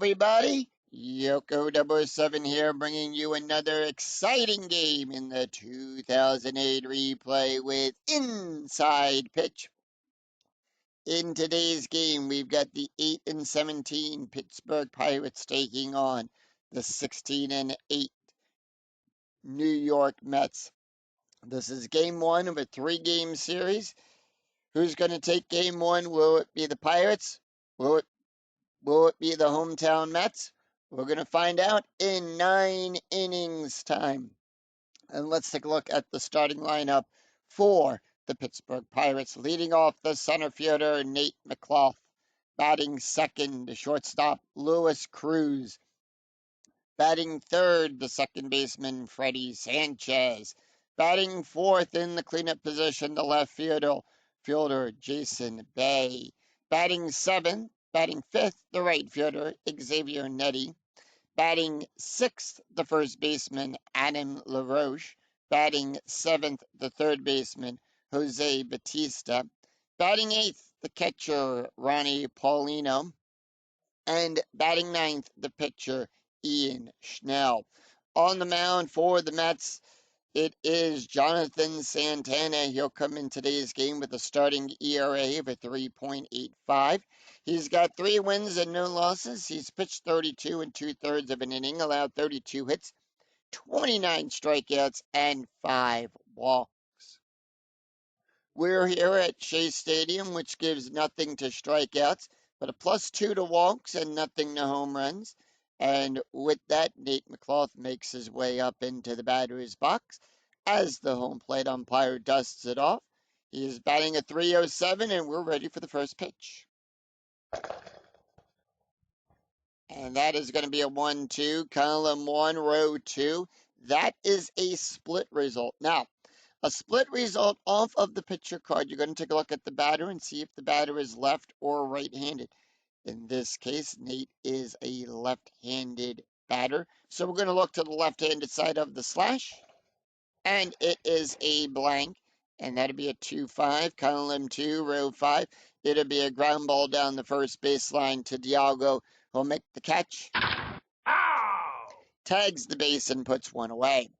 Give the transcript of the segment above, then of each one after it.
everybody. Yoko 7 here, bringing you another exciting game in the 2008 replay with Inside Pitch. In today's game, we've got the 8-17 Pittsburgh Pirates taking on the 16-8 New York Mets. This is game one of a three-game series. Who's going to take game one? Will it be the Pirates? Will it be the hometown Mets? We're going to find out in 9 innings time. And let's take a look at the starting lineup for the Pittsburgh Pirates. Leading off the center fielder, Nate McLaughlin. Batting second, the shortstop, Luis Cruz. Batting third, the second baseman, Freddie Sanchez. Batting fourth in the cleanup position, the left fielder Jason Bay. Batting fifth, the right fielder, Xavier Nettie. Batting sixth, the first baseman, Adam LaRoche. Batting seventh, the third baseman, Jose Batista. Batting eighth, the catcher, Ronnie Paulino. And batting ninth, the pitcher, Ian Schnell. On the mound for the Mets, it is Jonathan Santana. He'll come in today's game with a starting ERA of a 3.85. He's got 3 wins and no losses. He's pitched 32 2/3 of an inning, allowed 32 hits, 29 strikeouts, and 5 walks. We're here at Shea Stadium, which gives nothing to strikeouts, but a +2 to walks and nothing to home runs. And with that, Nate McLaughlin makes his way up into the batter's box as the home plate umpire dusts it off. He is batting a .307, and we're ready for the first pitch. And that is going to be a 1-2, column 1, row 2. That is a split result. Now, a split result off of the pitcher card, you're going to take a look at the batter and see if the batter is left or right-handed. In this case, Nate is a left-handed batter. So we're going to look to the left-handed side of the slash. And it is a blank. And that'll be a 2-5, column 2, row 5. It'll be a ground ball down the first baseline to Dialgo, who'll make the catch. Ow! Tags the base and puts one away.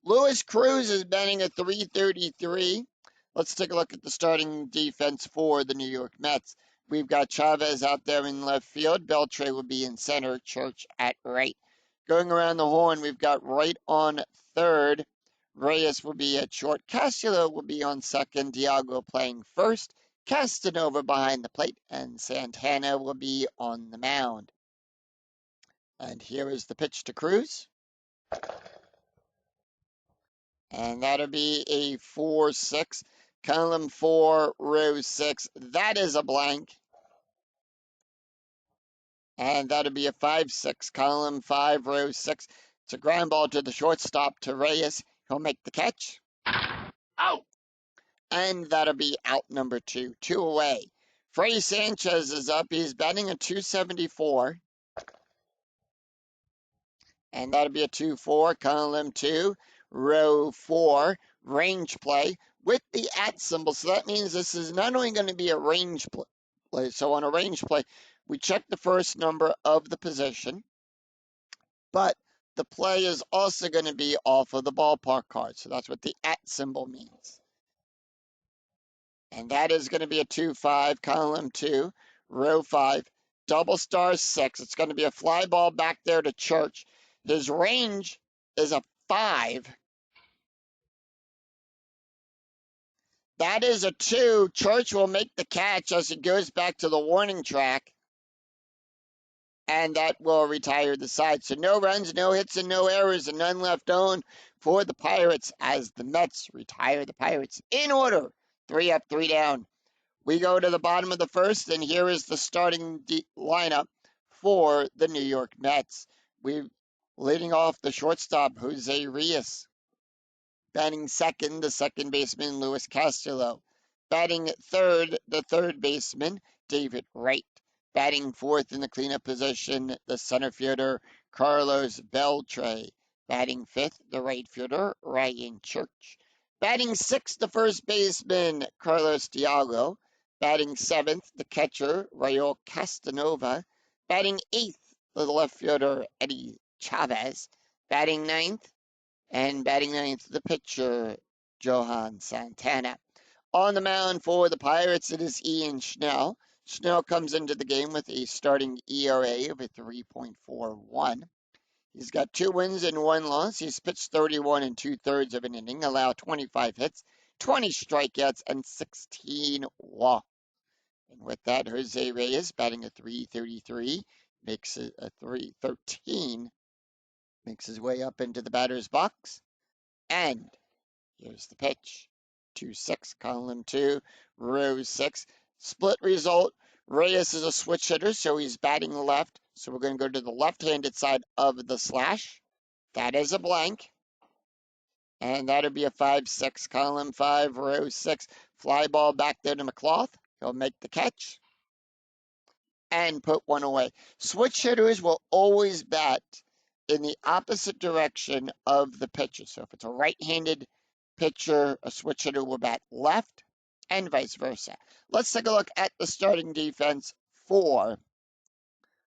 Luis Cruz is batting a .333. Let's take a look at the starting defense for the New York Mets. We've got Chavez out there in left field. Beltre will be in center. Church at right. Going around the horn, we've got Wright on third. Reyes will be at short. Castillo will be on second. Dialgo playing first. Castanova behind the plate. And Santana will be on the mound. And here is the pitch to Cruz. And that'll be a 4-6, column 4, row 6. That is a blank. And that'll be a 5-6, column 5, row 6. It's a ground ball to the shortstop to Reyes. He'll make the catch. Out! And that'll be out number 2, 2 away. Freddie Sanchez is up. He's batting a .274. And that'll be a 2-4, column 2. Row 4, range play with the @ symbol. So that means this is not only going to be a range play. So on a range play, we check the first number of the position, but the play is also going to be off of the ballpark card. So that's what the @ symbol means. And that is going to be a 2-5, column 2, row 5, double star 6. It's going to be a fly ball back there to Church. His range is a 5. That is a 2. Church will make the catch as he goes back to the warning track. And that will retire the side. So no runs, no hits, and no errors, and none left on for the Pirates as the Mets retire the Pirates in order. 3 up, 3 down. We go to the bottom of the first, and here is the starting lineup for the New York Mets. We're leading off the shortstop, Jose Reyes. Batting second, the second baseman, Luis Castillo. Batting third, the third baseman, David Wright. Batting fourth in the cleanup position, the center fielder, Carlos Beltre. Batting fifth, the right fielder, Ryan Church. Batting sixth, the first baseman, Carlos Dialgo. Batting seventh, the catcher, Raul Castanova. Batting eighth, the left fielder Eddie Chavez. Batting ninth, and batting ninth, the pitcher Johan Santana. On the mound for the Pirates, it is Ian Schnell. Schnell comes into the game with a starting ERA of a 3.41. He's got 2 wins and 1 loss. He's pitched 31 and 2/3 of an inning, allowed 25 hits, 20 strikeouts, and 16 walks. And with that, Jose Reyes batting a 333, makes it a 313, makes his way up into the batter's box. And here's the pitch. 2-6, column 2, row 6. Split result. Reyes is a switch hitter, so he's batting left. So we're going to go to the left-handed side of the slash. That is a blank. And that'll be a 5-6, column 5, row 6. Fly ball back there to McCloth. He'll make the catch and put one away. Switch hitters will always bat in the opposite direction of the pitcher. So if it's a right-handed pitcher, a switch hitter will bat left and vice versa. Let's take a look at the starting defense for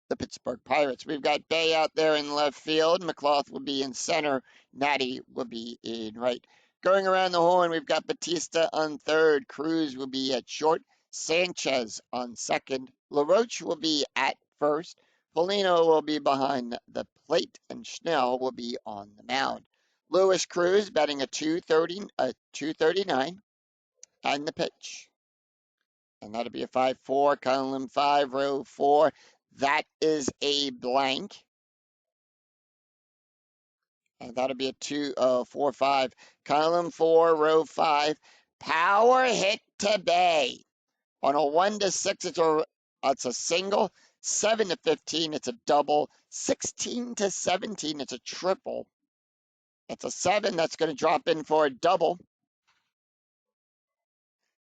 the Pittsburgh Pirates. We've got Bay out there in left field. McCloth will be in center. Natty will be in right. Going around the horn, we've got Batista on third. Cruz will be at short. Sanchez on second. LaRoche will be at first. Polino will be behind the plate, and Schnell will be on the mound. Lewis Cruz batting a 239, and the pitch. And that'll be a 5-4, column 5, row 4. That is a blank. And that'll be a 4-5, column 4, row 5. Power hit to Bay. On a 1-6, it's a single. 7-15, it's a double. 16-17, it's a triple. It's a 7 that's going to drop in for a double.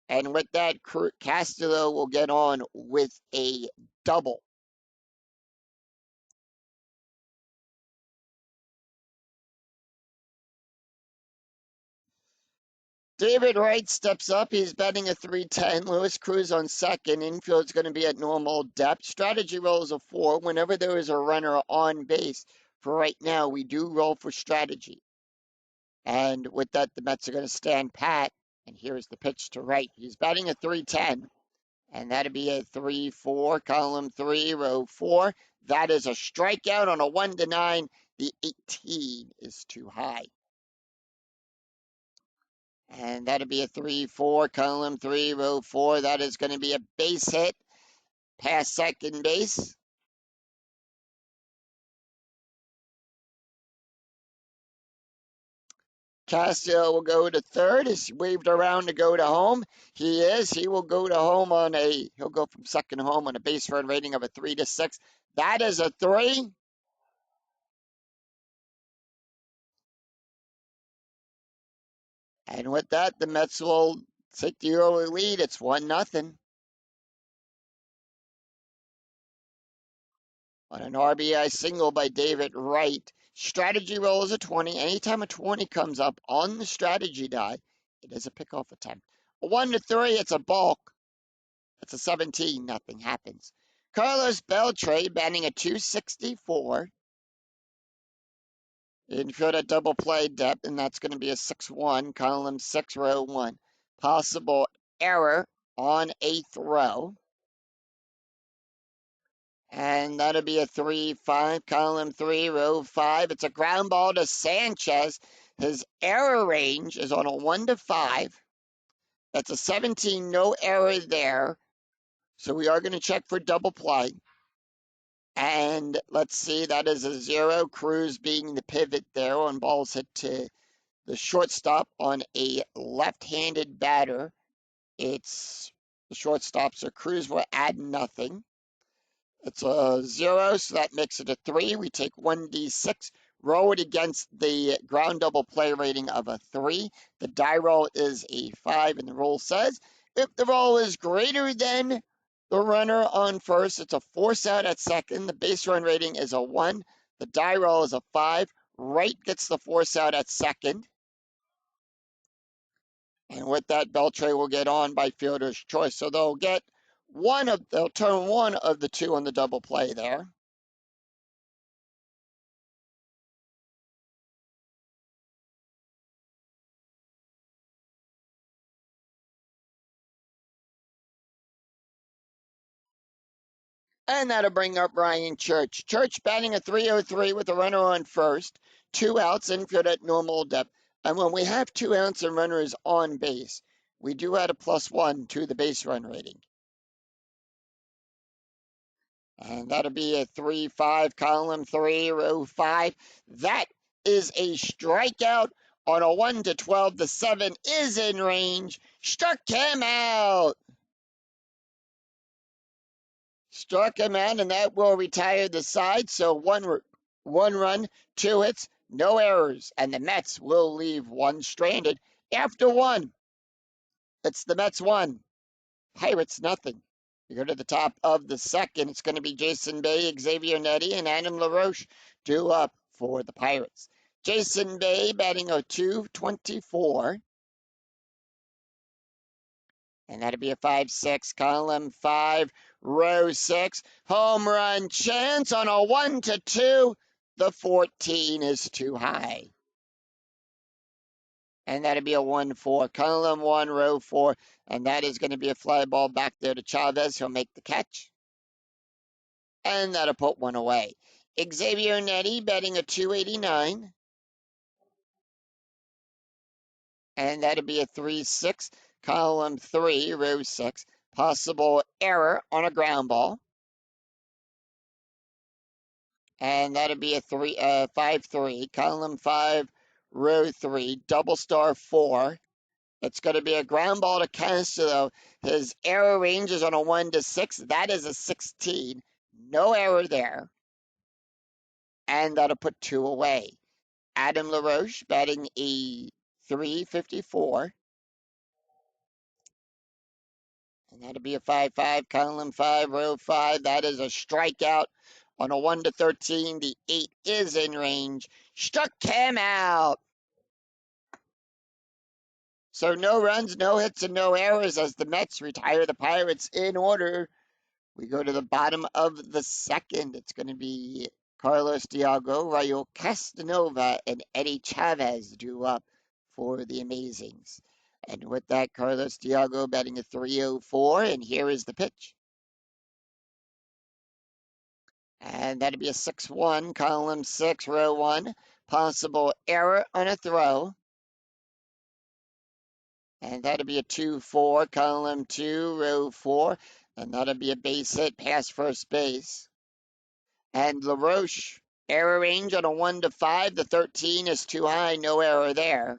And with that, Castillo will get on with a double. David Wright steps up. He's batting a 310. Lewis Cruz on second. Infield's going to be at normal depth. Strategy rolls a 4 whenever there is a runner on base. For right now, we do roll for strategy. And with that, the Mets are going to stand pat. And here's the pitch to Wright. He's batting a 310. And that'll be a 3-4, column 3, row 4. That is a strikeout on a 1-9. The 18 is too high. And that'll be a 3-4, column 3, row 4. That is going to be a base hit past second base. Castillo will go to third. He's waved around to go to home. He is. He will go to home he'll go from second home on a base run rating of a 3-6. That is a 3. And with that, the Mets will take the early lead. It's 1-0. On an RBI single by David Wright. Strategy roll is a 20. Anytime a 20 comes up on the strategy die, it is a pickoff attempt. A 1-3, it's a balk. It's a 17. Nothing happens. Carlos Beltre batting a 264. Infield at double play depth, and that's going to be a 6-1, column 6, row 1. Possible error on 8th row. And that'll be a 3-5, column 3, row 5. It's a ground ball to Sanchez. His error range is on a 1-5. That's a 17, no error there. So we are going to check for double play. And let's see, that is a 0. Cruz being the pivot there on balls hit to the shortstop on a left-handed batter. It's the shortstop, so Cruz will add nothing. It's a 0, so that makes it a 3. We take 1d6, roll it against the ground double play rating of a 3. The die roll is a 5, and the rule says if the roll is greater than the runner on first, it's a force out at second. The base run rating is a 1. The die roll is a 5. Wright gets the force out at second. And with that, Beltre will get on by fielder's choice. So they'll turn one of the 2 on the double play there. And that'll bring up Ryan Church. Church batting a 303 with a runner on first. 2 outs, infield at normal depth. And when we have 2 outs and runners on base, we do add a +1 to the base run rating. And that'll be a 3-5, column 3, row 5. That is a strikeout on a 1-12. The 7 is in range. Struck him out. Struck him out, and that will retire the side. So one run, 2 hits, no errors. And the Mets will leave one stranded after one. It's the Mets 1, Pirates nothing. We go to the top of the second. It's going to be Jason Bay, Xavier Nettie, and Adam LaRoche due up for the Pirates. Jason Bay batting a 224. And that'll be a 5-6, column 5, row 6. Home run chance on a 1-2. The 14 is too high. And that'll be a 1-4, column 1, row 4. And that is going to be a fly ball back there to Chavez. He'll make the catch. And that'll put one away. Xavier Nettie batting a 289. And that'll be a 3-6, column 3, row 6. Possible error on a ground ball. And that'll be a 5-3, column 5, row 3, double star 4. It's going to be a ground ball to Castro. His error range is on a 1-6. That is a 16. No error there. And that'll put 2 away. Adam LaRoche batting a 354. And that'll be a 5-5, column 5, row 5. That is a strikeout on a 1-13. The 8 is in range. Struck him out. So no runs, no hits, and no errors as the Mets retire the Pirates in order. We go to the bottom of the second. It's going to be Carlos Diago, Raul Castanova, and Eddie Chavez due up for the Amazings. And with that, Carlos Diago batting a 304, and here is the pitch. And that'll be a 6-1, column 6, row 1. Possible error on a throw. And that'll be a 2-4, column 2, row 4. And that'll be a base hit past first base. And LaRoche, error range on a 1-5. The 13 is too high, no error there.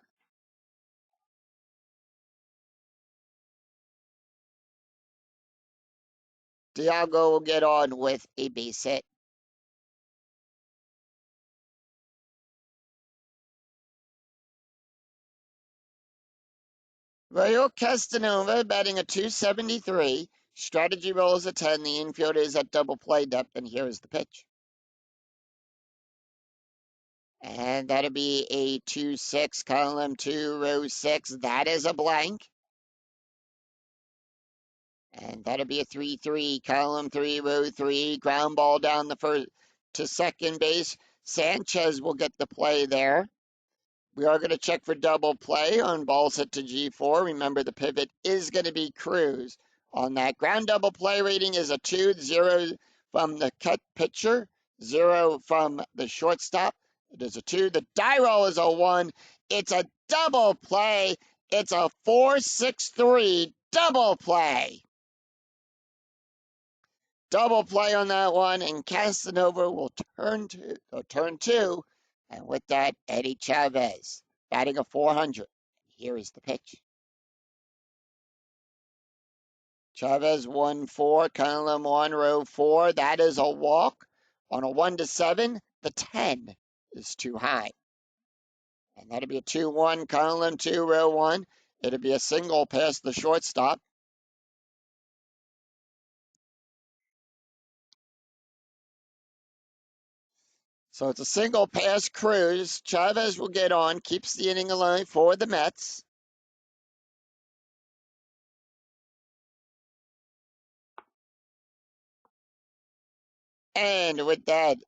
Diago will get on with a base hit. Raul Castanova batting a 273. Strategy rolls a 10. The infield is at double play depth, and here is the pitch. And that'll be a 2-6, column 2, row 6. That is a blank. And that'll be a 3-3, column 3, row 3. Ground ball down the first to second base. Sanchez will get the play there. We are going to check for double play on balls hit to G4. Remember, the pivot is going to be Cruz. On that ground double play rating is a 2, 0 from the cut pitcher, 0 from the shortstop. It is a 2. The die roll is a 1. It's a double play. It's a 4-6-3 double play. Double play on that one, and Castanova will turn 2. And with that, Eddie Chavez batting a 400. Here is the pitch. Chavez 1-4, column 1, row 4. That is a walk on a 1-7. The 10 is too high. And that'll be a 2-1, column 2, row 1. It'll be a single past the shortstop. So it's a single pass Cruz. Chavez will get on, keeps the inning alive for the Mets. And with that,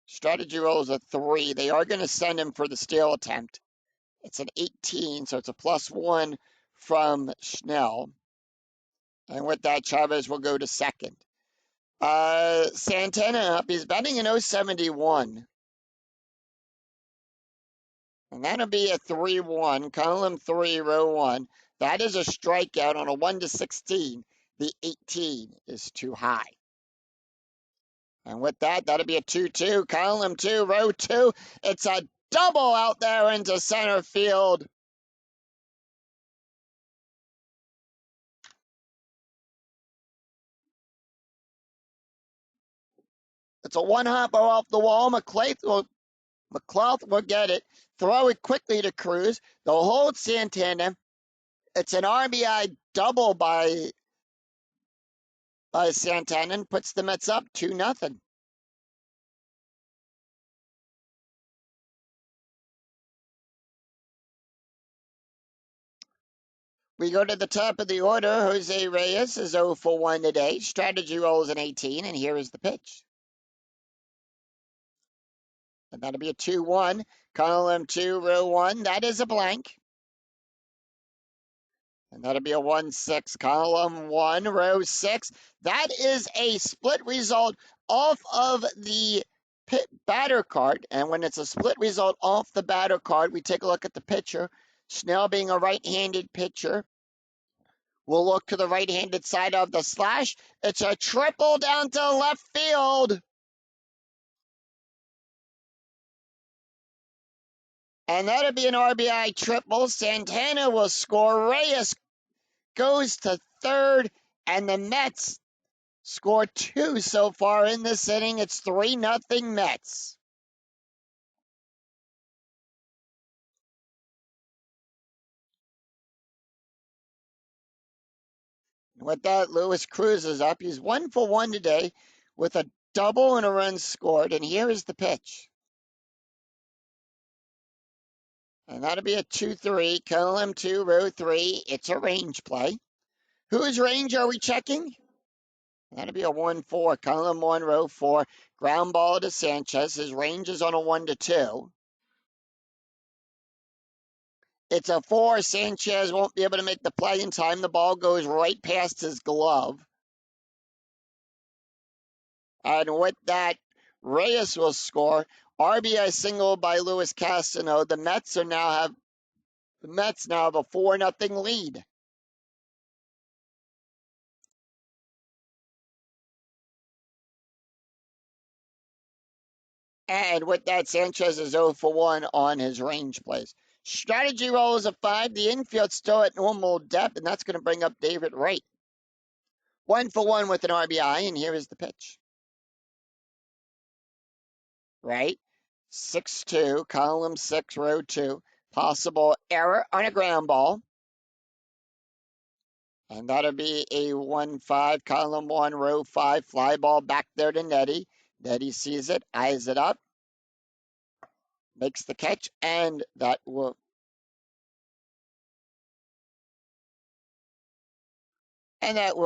strategy roll is a 3. They are going to send him for the steal attempt. It's an 18, so it's a +1 from Schnell. And with that, Chavez will go to second. Santana up. He's batting in 071. And that'll be a 3-1, column 3, row 1. That is a strikeout on a 1-16. The 18 is too high. And with that, that'll be a 2-2, column 2, row 2. It's a double out there into center field. It's a one-hopper off the wall. McClough will get it. Throw it quickly to Cruz. They'll hold Santana. It's an RBI double by Santana and puts the Mets up 2-0. We go to the top of the order. Jose Reyes is 0 for 1 today. Strategy rolls an 18, and here is the pitch. And that'll be a 2-1. Column 2, row 1. That is a blank. And that'll be a 1-6. Column 1, row 6. That is a split result off of the batter card. And when it's a split result off the batter card, we take a look at the pitcher. Snell being a right-handed pitcher. We'll look to the right-handed side of the slash. It's a triple down to left field. And that'll be an RBI triple. Santana will score. Reyes goes to third. And the Mets score 2 so far in this inning. It's 3-0 Mets. With that, Luis Cruz is up. He's 1 for 1 today with a double and a run scored. And here is the pitch. And that'll be a 2-3, column 2, row 3. It's a range play. Whose range are we checking? That'll be a 1-4, column 1, row 4. Ground ball to Sanchez. His range is on a 1-2. It's a 4. Sanchez won't be able to make the play in time. The ball goes right past his glove. And with that, Reyes will score. RBI single by Luis Castano. The Mets now have a 4-0 lead. And with that, Sanchez is 0 for 1 on his range plays. Strategy roll is a 5. The infield's still at normal depth, and that's going to bring up David Wright. 1 for 1 with an RBI, and here is the pitch. Right? 6-2, column 6, row 2. Possible error on a ground ball. And that'll be a 1-5, column 1, row 5. Fly ball back there to Nettie. Nettie sees it, eyes it up, makes the catch, and that will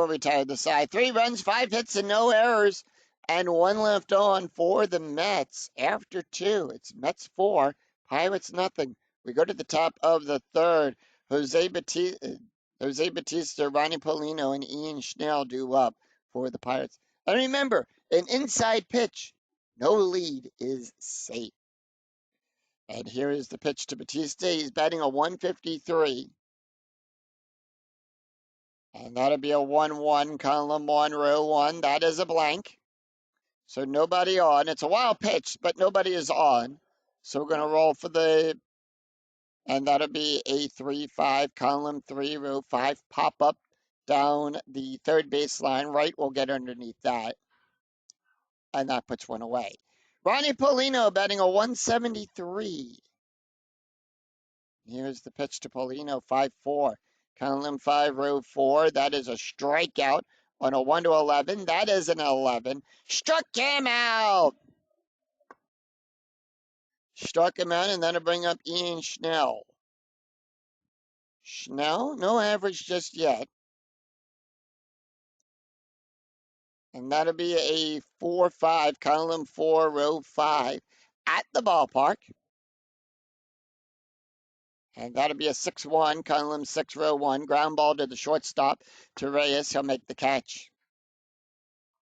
retire the side. 3 runs, 5 hits, and no errors, and 1 left on for the Mets. After 2, it's Mets 4, Pirates nothing. We go to the top of the third. Jose Bautista, Ronnie Paulino, and Ian Schnell do up for the Pirates. And remember, an inside pitch, no lead is safe. And here is the pitch to Bautista. He's batting a 153. And that'll be a 1-1, column 1, row 1. That is a blank. So nobody on. It's a wild pitch, but nobody is on. So we're going to roll for the, and that'll be a 3-5, column 3, row 5. Pop up down the third baseline. Right will get underneath that. And that puts 1 away. Ronnie Paulino batting a 173. Here's the pitch to Paulino, 5-4. Column 5, row 4. That is a strikeout on a 1-11. That is an 11. Struck him out. Struck him out, and that'll bring up Ian Schnell. Schnell, no average just yet. And that'll be a 4-5, column 4, row 5 at the ballpark. And that'll be a 6-1, column 6, row 1. Ground ball to the shortstop to Reyes. He'll make the catch.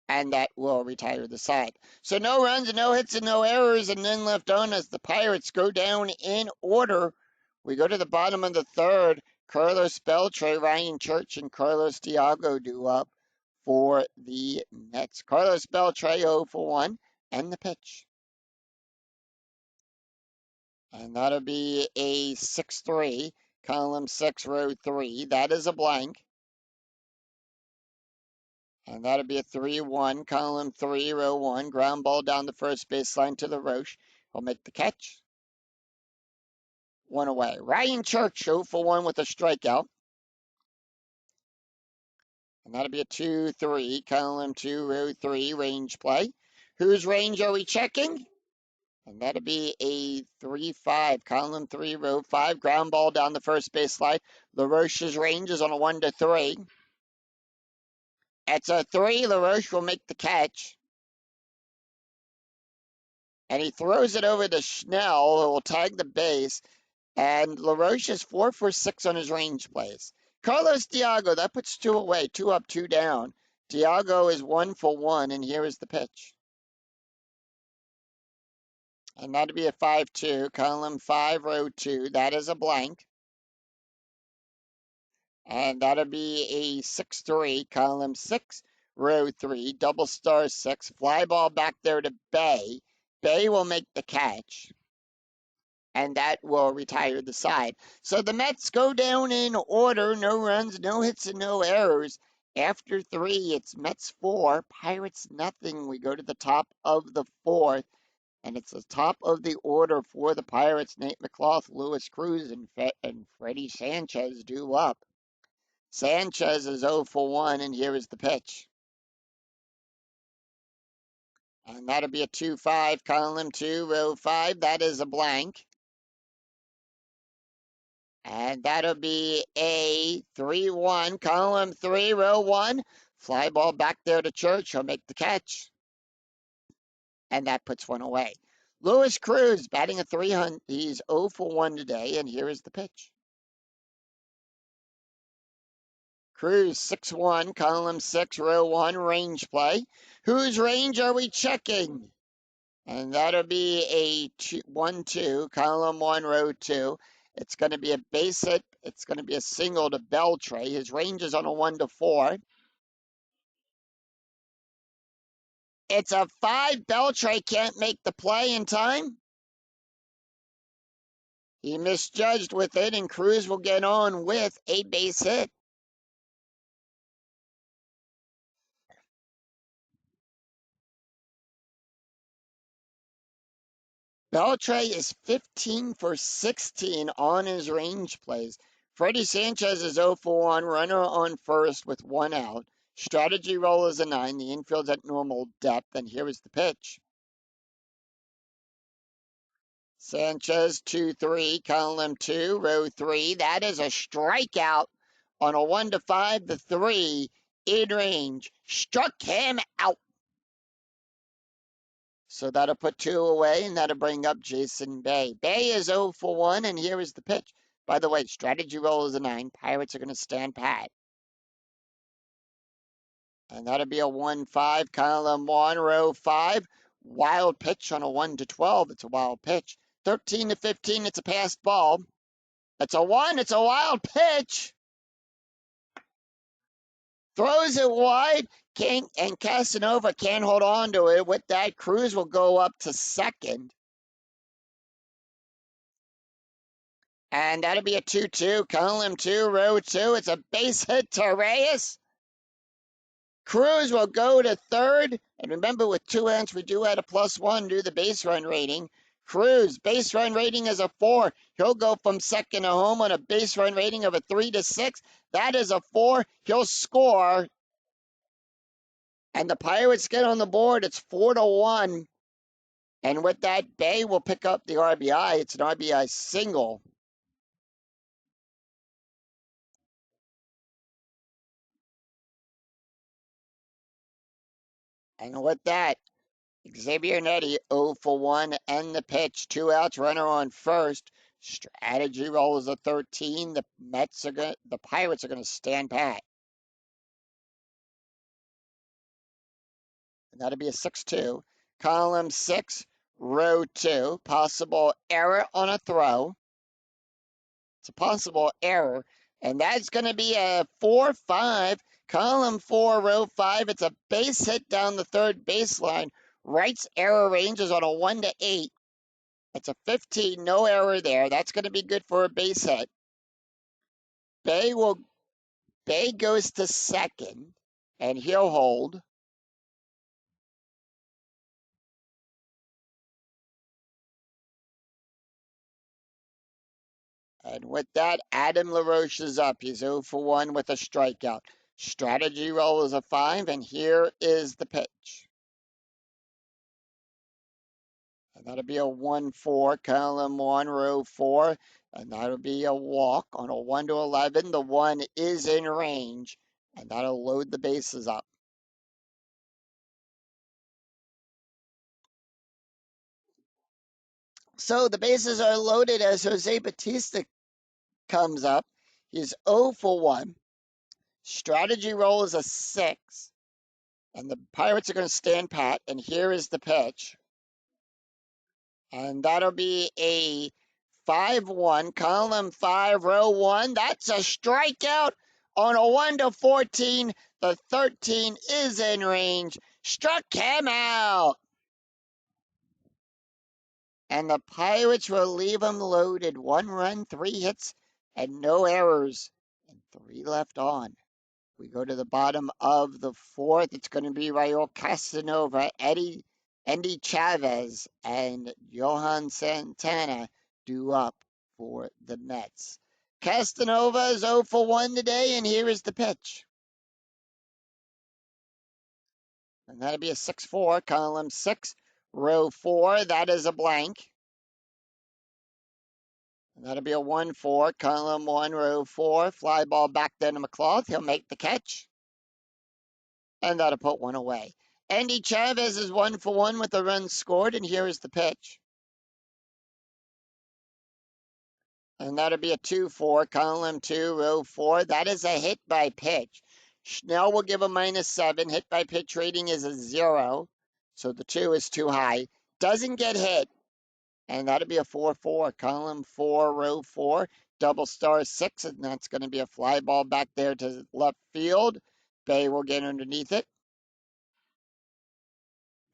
and that will retire the side. So no runs, no hits, and no errors, and none left on as the Pirates go down in order. We go to the bottom of the third. Carlos Beltre, Ryan Church, and Carlos Diago do up for the Mets. Carlos Beltre 0 for 1, and the pitch. And that'll be a 6-3, column 6, row 3. That is a blank. And that'll be a 3-1, column 3, row 1. Ground ball down the first baseline to the Roche. He'll make the catch. One away. Ryan Church 0 for 1 with a strikeout. And that'll be a 2-3, column 2, row 3, range play. Whose range are we checking? And that'll be a 3-5, column 3, row 5. Ground ball down the first baseline. LaRoche's range is on a 1-3. It's a 3. LaRoche will make the catch. And he throws it over to Schnell, who will tag the base. And LaRoche is 4 for 6 on his range plays. Carlos Diago, that puts 2 away, 2 up, 2 down. Diago is 1 for 1, and here is the pitch. And that'll be a 5-2, column 5, row 2. That is a blank. And that'll be a 6-3, column 6, row 3, double star 6. Fly ball back there to Bay. Bay will make the catch. And that will retire the side. So the Mets go down in order. No runs, no hits, and no errors. After 3, it's Mets 4, Pirates nothing. We go to the top of the 4th, and it's the top of the order for the Pirates. Nate McLaughlin, Lewis Cruz, and Freddie Sanchez due up. Sanchez is 0 for 1, and here is the pitch. And that'll be a 2-5, column 2, row 5. That is a blank. And that'll be a 3-1, column 3, row 1. Fly ball back there to Church. He'll make the catch. And that puts 1 away. Lewis Cruz batting a 300. He's 0 for 1 today, and here is the pitch. Cruz 6-1, column 6, row 1, range play. Whose range are we checking? And that'll be a 1-2, column 1, row 2. It's going to be a base hit. It's going to be a single to Beltre. His range is on a 1-4. It's a 5. Beltre can't make the play in time. He misjudged with it, and Cruz will get on with a base hit. Beltre is 15 for 16 on his range plays. Freddie Sanchez is 0 for 1, runner on first with 1 out. Strategy roll is a 9. The infield's at normal depth, and here is the pitch. Sanchez 2-3, column 2, row 3. That is a strikeout on a 1-5. The 3 in range struck him out. So that'll put 2 away, and that'll bring up Jason Bay. Bay is 0 for 1, and here is the pitch. By the way, strategy roll is a 9. Pirates are going to stand pat. And that'll be a 1-5, column 1, row 5. Wild pitch on a 1-12. It's a wild pitch. 13-15, it's a passed ball. It's a 1. It's a wild pitch. Throws it wide. And Casanova can't hold on to it. With that, Cruz will go up to second. And that'll be a 2-2, column 2, row 2. It's a base hit to Reyes. Cruz will go to third. And remember, with 2 outs, we do add a +1 due to the base run rating. Cruz, base run rating is a 4. He'll go from second to home on a base run rating of a 3-6. That is a 4. He'll score. And the Pirates get on the board. It's 4-1. And with that, Bay will pick up the RBI. It's an RBI single. And with that, Xavier Nettie 0 for 1 and the pitch. 2 outs, runner on first. Strategy roll is a 13. The Pirates are going to stand pat. and that'll be a 6-2. Column 6, row 2, possible error on a throw. It's a possible error, and that's going to be a 4-5. Column 4, row 5, it's a base hit down the third baseline. Right's error range is on a 1 to 8. It's a 15, no error there. That's going to be good for a base hit. Bay goes to second, and he'll hold. And with that, Adam LaRoche is up. He's 0 for 1 with a strikeout. Strategy roll is a 5, and here is the pitch. And that'll be a 1-4, column 1, row 4. And that'll be a walk on a 1 to 11. The 1 is in range, and that'll load the bases up. So the bases are loaded as Jose Bautista comes up. He's 0 for 1. Strategy roll is a 6. And the Pirates are going to stand pat. And here is the pitch. And that'll be a 5-1, column 5, row 1. That's a strikeout on a 1 to 14. The 13 is in range. Struck him out. And the Pirates will leave him loaded. 1 run, 3 hits, and no errors. And 3 left on. We go to the bottom of the 4th. It's going to be Raul Casanova, Andy Chavez, and Johan Santana due up for the Mets. Casanova is 0 for 1 today, and here is the pitch. And that'll be a 6-4, column 6, row 4. That is a blank. And that'll be a 1-4, column 1, row 4. Fly ball back then to McCloth. He'll make the catch. And that'll put 1 away. Andy Chavez is 1 for 1 with a run scored, and here is the pitch. And that'll be a 2-4, column 2, row 4. That is a hit by pitch. Schnell will give a -7. Hit by pitch rating is a 0. So the 2 is too high. Doesn't get hit. And that'll be a 4-4, column 4, row 4. Double star 6, and that's going to be a fly ball back there to left field. Bay will get underneath it.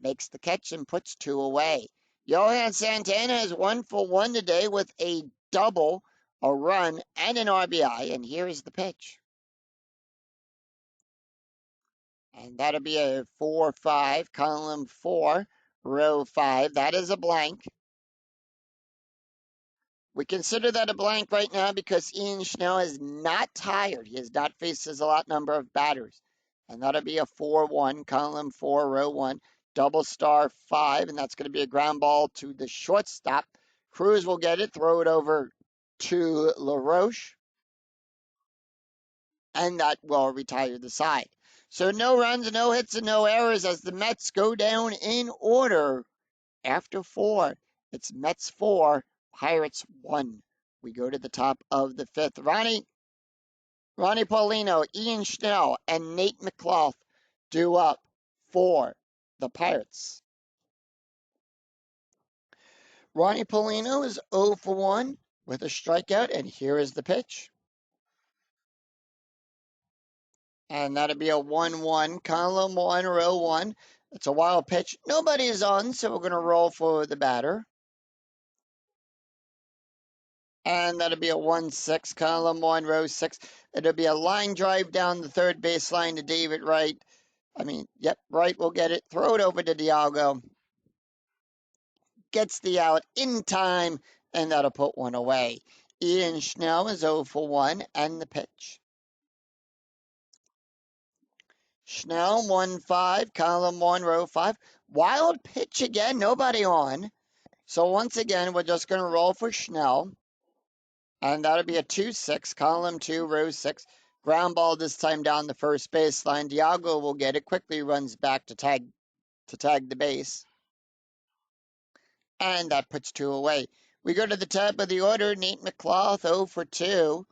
Makes the catch and puts 2 away. Johan Santana is 1 for 1 today with a double, a run, and an RBI. And here is the pitch. And that'll be a 4-5, column 4, row 5. That is a blank. We consider that a blank right now because Ian Schnell is not tired. He has not faced his allotted number of batters. And that'll be a 4-1, column 4, row 1. Double star 5, and that's going to be a ground ball to the shortstop. Cruz will get it, throw it over to LaRoche, and that will retire the side. So no runs, no hits, and no errors as the Mets go down in order after 4. It's Mets 4, Pirates 1. We go to the top of the 5th. Ronnie Paulino, Ian Schnell, and Nate McCloth due up for the Pirates. Ronnie Paulino is 0 for 1 with a strikeout, and here is the pitch. And that'll be a 1-1, column 1, row 1. It's a wild pitch. Nobody is on, so we're going to roll for the batter. And that'll be a 1-6, column 1, row 6. It'll be a line drive down the third baseline to David Wright. Wright will get it. Throw it over to Dialgo. Gets the out in time, and that'll put 1 away. Ian Schnell is 0 for 1, and the pitch. Schnell, 1-5, column 1, row 5. Wild pitch again, nobody on. So once again, we're just going to roll for Schnell. And that'll be a 2-6, column 2, row 6. Ground ball this time down the first baseline. Dialgo will get it, quickly runs back to tag the base. And that puts 2 away. We go to the top of the order. Nate McCloth, 0 for 2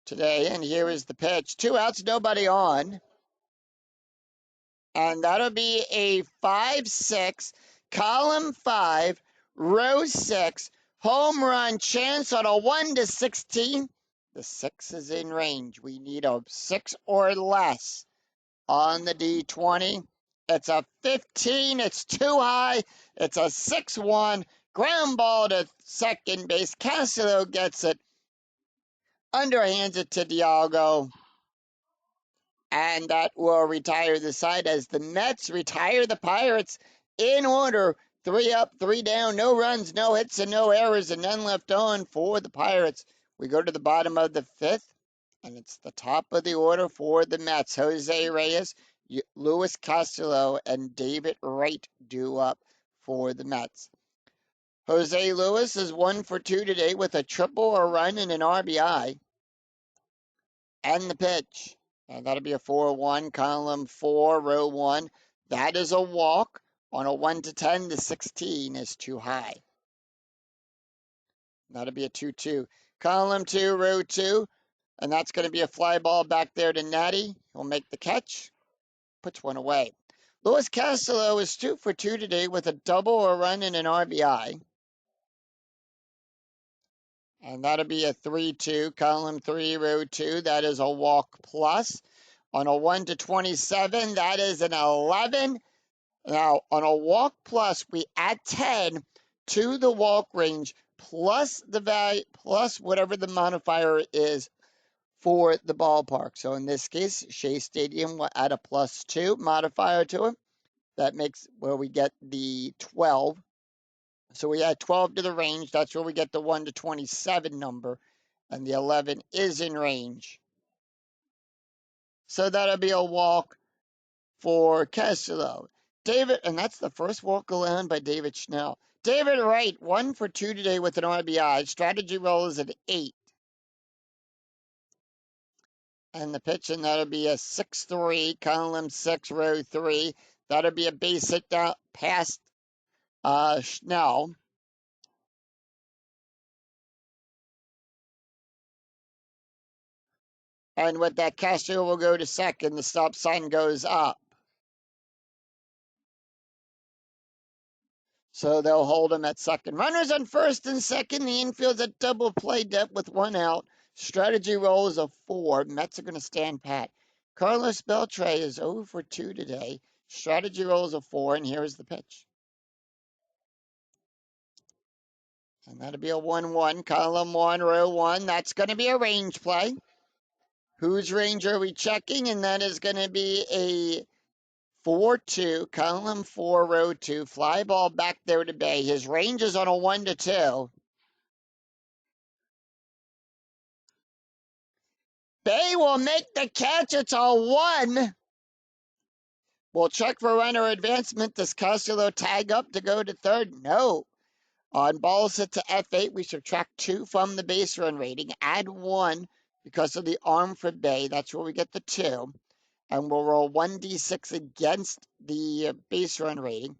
today. And here is the pitch. 2 outs, nobody on. And that'll be a 5-6, column 5, row 6, home run chance on a 1 to 16. The 6 is in range. We need a 6 or less on the D20. It's a 15. It's too high. It's a 6-1. Ground ball to second base. Castillo gets it. Underhands it to Dialgo. And that will retire the side as the Mets retire the Pirates in order. 3 up, 3 down, no runs, no hits, and no errors, and none left on for the Pirates. We go to the bottom of the 5th, and it's the top of the order for the Mets. Jose Reyes, Luis Castillo, and David Wright due up for the Mets. Jose Luis is 1 for 2 today with a triple, a run, and an RBI. And the pitch. And that'll be a 4-1, column 4, row 1. That is a walk. On a 1 to 10, the 16 is too high. That'll be a 2-2. Column 2, row 2. And that's going to be a fly ball back there to Natty. He'll make the catch. Puts one away. Luis Castillo is 2 for 2 today with a double, a run, and an RBI. And that'll be a 3-2, column 3, row 2. That is a walk plus. On a 1 to 27, that is an 11. Now, on a walk plus, we add 10 to the walk range plus the value, plus whatever the modifier is for the ballpark. So in this case, Shea Stadium will add a +2 modifier to it. That makes where we get the 12. So we add 12 to the range. That's where we get the 1 to 27 number. And the 11 is in range. So that'll be a walk for Castillo. David, and that's the first walk allowed by David Schnell. David Wright, 1 for 2 today with an RBI. Strategy roll is at 8. And the pitch, and that'll be a 6-3, column 6, row 3. That'll be a base hit down past Schnell. And with that, Castillo will go to second. The stop sign goes up. So they'll hold him at second. Runners on first and second. The infield's at double play depth with 1 out. Strategy roll is a 4. Mets are going to stand pat. Carlos Beltre is 0 for 2 today. Strategy roll is a 4, and here's the pitch. And that'll be a 1-1, column 1, row 1. That's going to be a range play. Whose range are we checking? And that is going to be a 4-2, column 4, row 2. Fly ball back there to Bay. His range is on a 1 to 2. Bay will make the catch. It's a 1. We'll check for runner advancement. Does Castillo tag up to go to third? No. On balls hit to F8, we subtract 2 from the base run rating. Add 1 because of the arm for Bay. That's where we get the 2. And we'll roll 1d6 against the base run rating.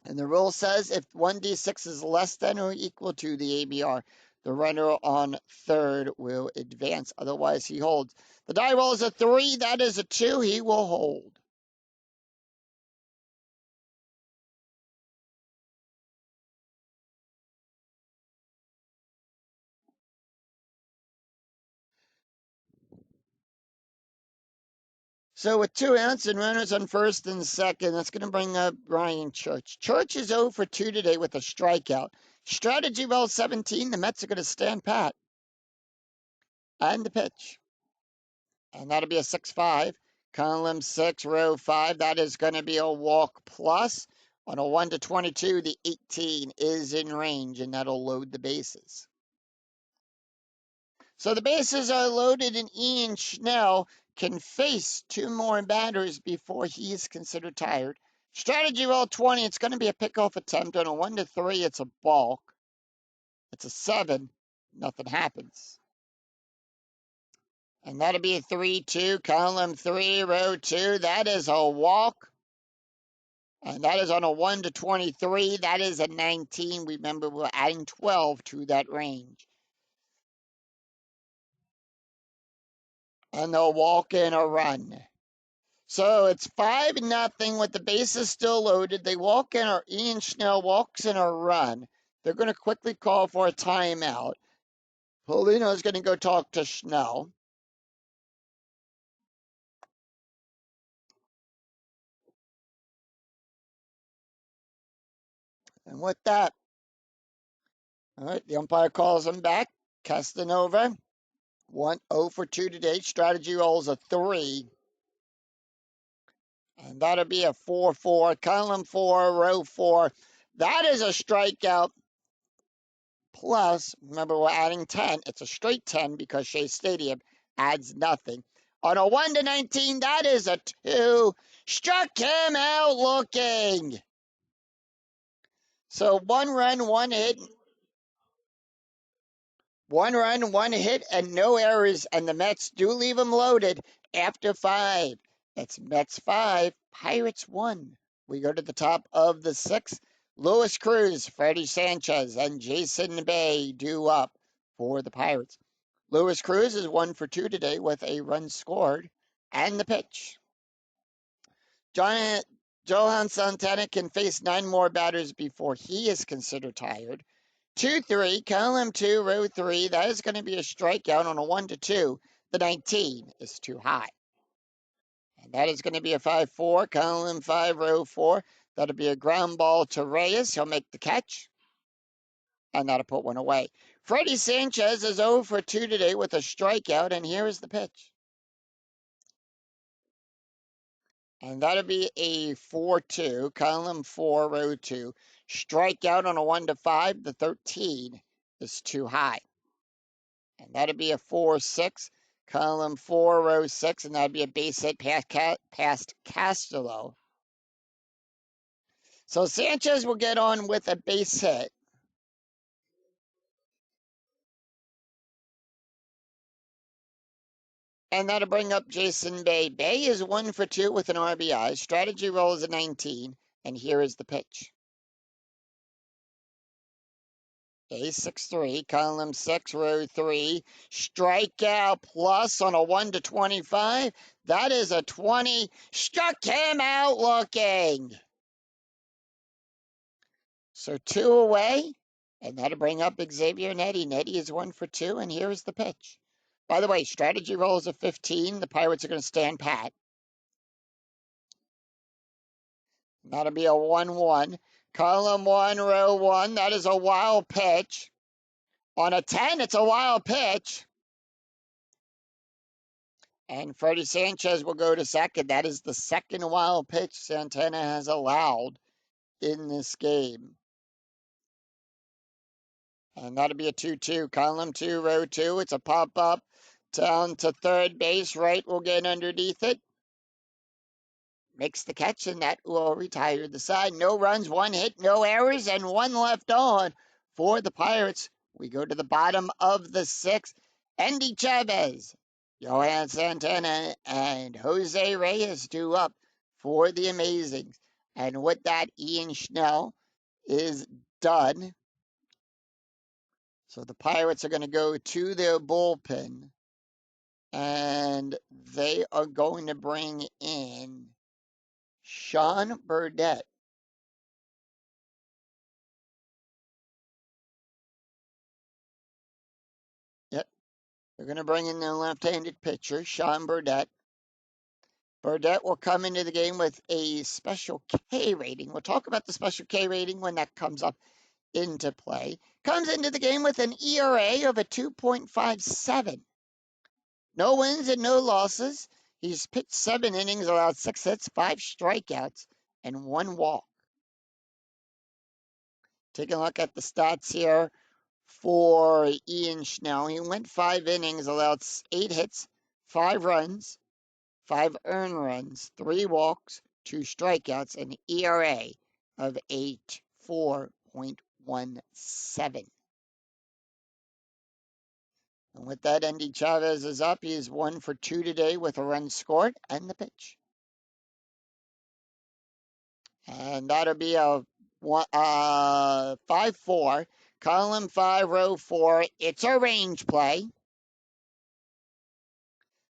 And the rule says if 1d6 is less than or equal to the ABR, the runner on third will advance. Otherwise, he holds. The die roll is a 3. That is a 2. He will hold. So with 2 outs and runners on first and second, that's going to bring up Brian Church. Church is 0 for 2 today with a strikeout. Strategy roll 17. The Mets are going to stand pat. And the pitch. And that'll be a 6-5. Column 6, row 5. That is going to be a walk plus. On a 1 to 22, the 18 is in range, and that'll load the bases. So the bases are loaded, and Ian Schnell can face 2 more batters before he is considered tired. Strategy roll 20. It's going to be a pickoff attempt. On a 1 to 3, it's a balk. It's a 7. Nothing happens. And that'll be a 3-2, column 3, row 2. That is a walk. And that is on a 1 to 23. That is a 19. Remember, we're adding 12 to that range. And they'll walk in a run. So it's 5-0 with the bases still loaded. They walk in, or Ian Schnell walks in a run. They're going to quickly call for a timeout. Paulino is going to go talk to Schnell. And with that, all right, the umpire calls him back. Castanova, 0 for 2 today. Strategy rolls a 3. And that'll be a 4-4. Column 4, row 4. That is a strikeout. Plus, remember, we're adding 10. It's a straight 10 because Shea Stadium adds nothing. On a 1-19, that is a 2. Struck him out looking. So 1 run, 1 hit. 1 run, 1 hit, and no errors. And the Mets do leave them loaded after 5. It's Mets 5, Pirates 1. We go to the top of the 6th. Luis Cruz, Freddie Sanchez, and Jason Bay due up for the Pirates. Luis Cruz is 1 for 2 today with a run scored and the pitch. Johan Santana can face 9 more batters before he is considered tired. 2-3, column 2, row 3. That is going to be a strikeout on a 1-2. The 19 is too high. And that is going to be a 5-4, column 5, row 4. That'll be a ground ball to Reyes. He'll make the catch. And that'll put one away. Freddie Sanchez is 0 for 2 today with a strikeout. And here is the pitch. And that'll be a 4-2, column 4, row 2. Strikeout on a 1-5. The 13 is too high. And that'd be a 4-6, column 4, row 6, and that'd be a base hit past Castillo. So Sanchez will get on with a base hit. And that'll bring up Jason Bay. Bay is 1 for 2 with an RBI. Strategy roll is a 19, and here is the pitch. A 6-3, column 6, row 3. Strikeout plus on a 1-25. That is a 20. Struck him out looking. So 2 away, and that'll bring up Xavier Nettie. Nettie is 1 for 2, and here is the pitch. By the way, strategy roll is a 15. The Pirates are going to stand pat. That'll be a 1-1. Column 1, row 1. That is a wild pitch. On a 10, it's a wild pitch. And Freddie Sanchez will go to second. That is the second wild pitch Santana has allowed in this game. And that'll be a 2-2. Column 2, row 2. It's a pop-up down to third base. Right will get underneath it. Makes the catch, and that will retire the side. No runs, 1 hit, no errors, and 1 left on for the Pirates. We go to the bottom of the 6th. Endy Chavez, Johan Santana, and Jose Reyes due up for the Amazings. And with that, Ian Schnell is done. So the Pirates are going to go to their bullpen, and they are going to bring in Sean Burdette. Yep, they're going to bring in the left-handed pitcher, Sean Burdette. Burdette will come into the game with a special K rating. We'll talk about the special K rating when that comes up into play. Comes into the game with an ERA of a 2.57. No wins and no losses. He's pitched 7 innings, allowed 6 hits, 5 strikeouts, and 1 walk. Taking a look at the stats here for Ian Schnell. He went 5 innings, allowed 8 hits, 5 runs, 5 earned runs, 3 walks, 2 strikeouts, and an ERA of 4.17. And with that, Endy Chavez is up. He is 1 for 2 today with a run scored and the pitch. And that'll be a 5-4, column 5, row 4. It's a range play.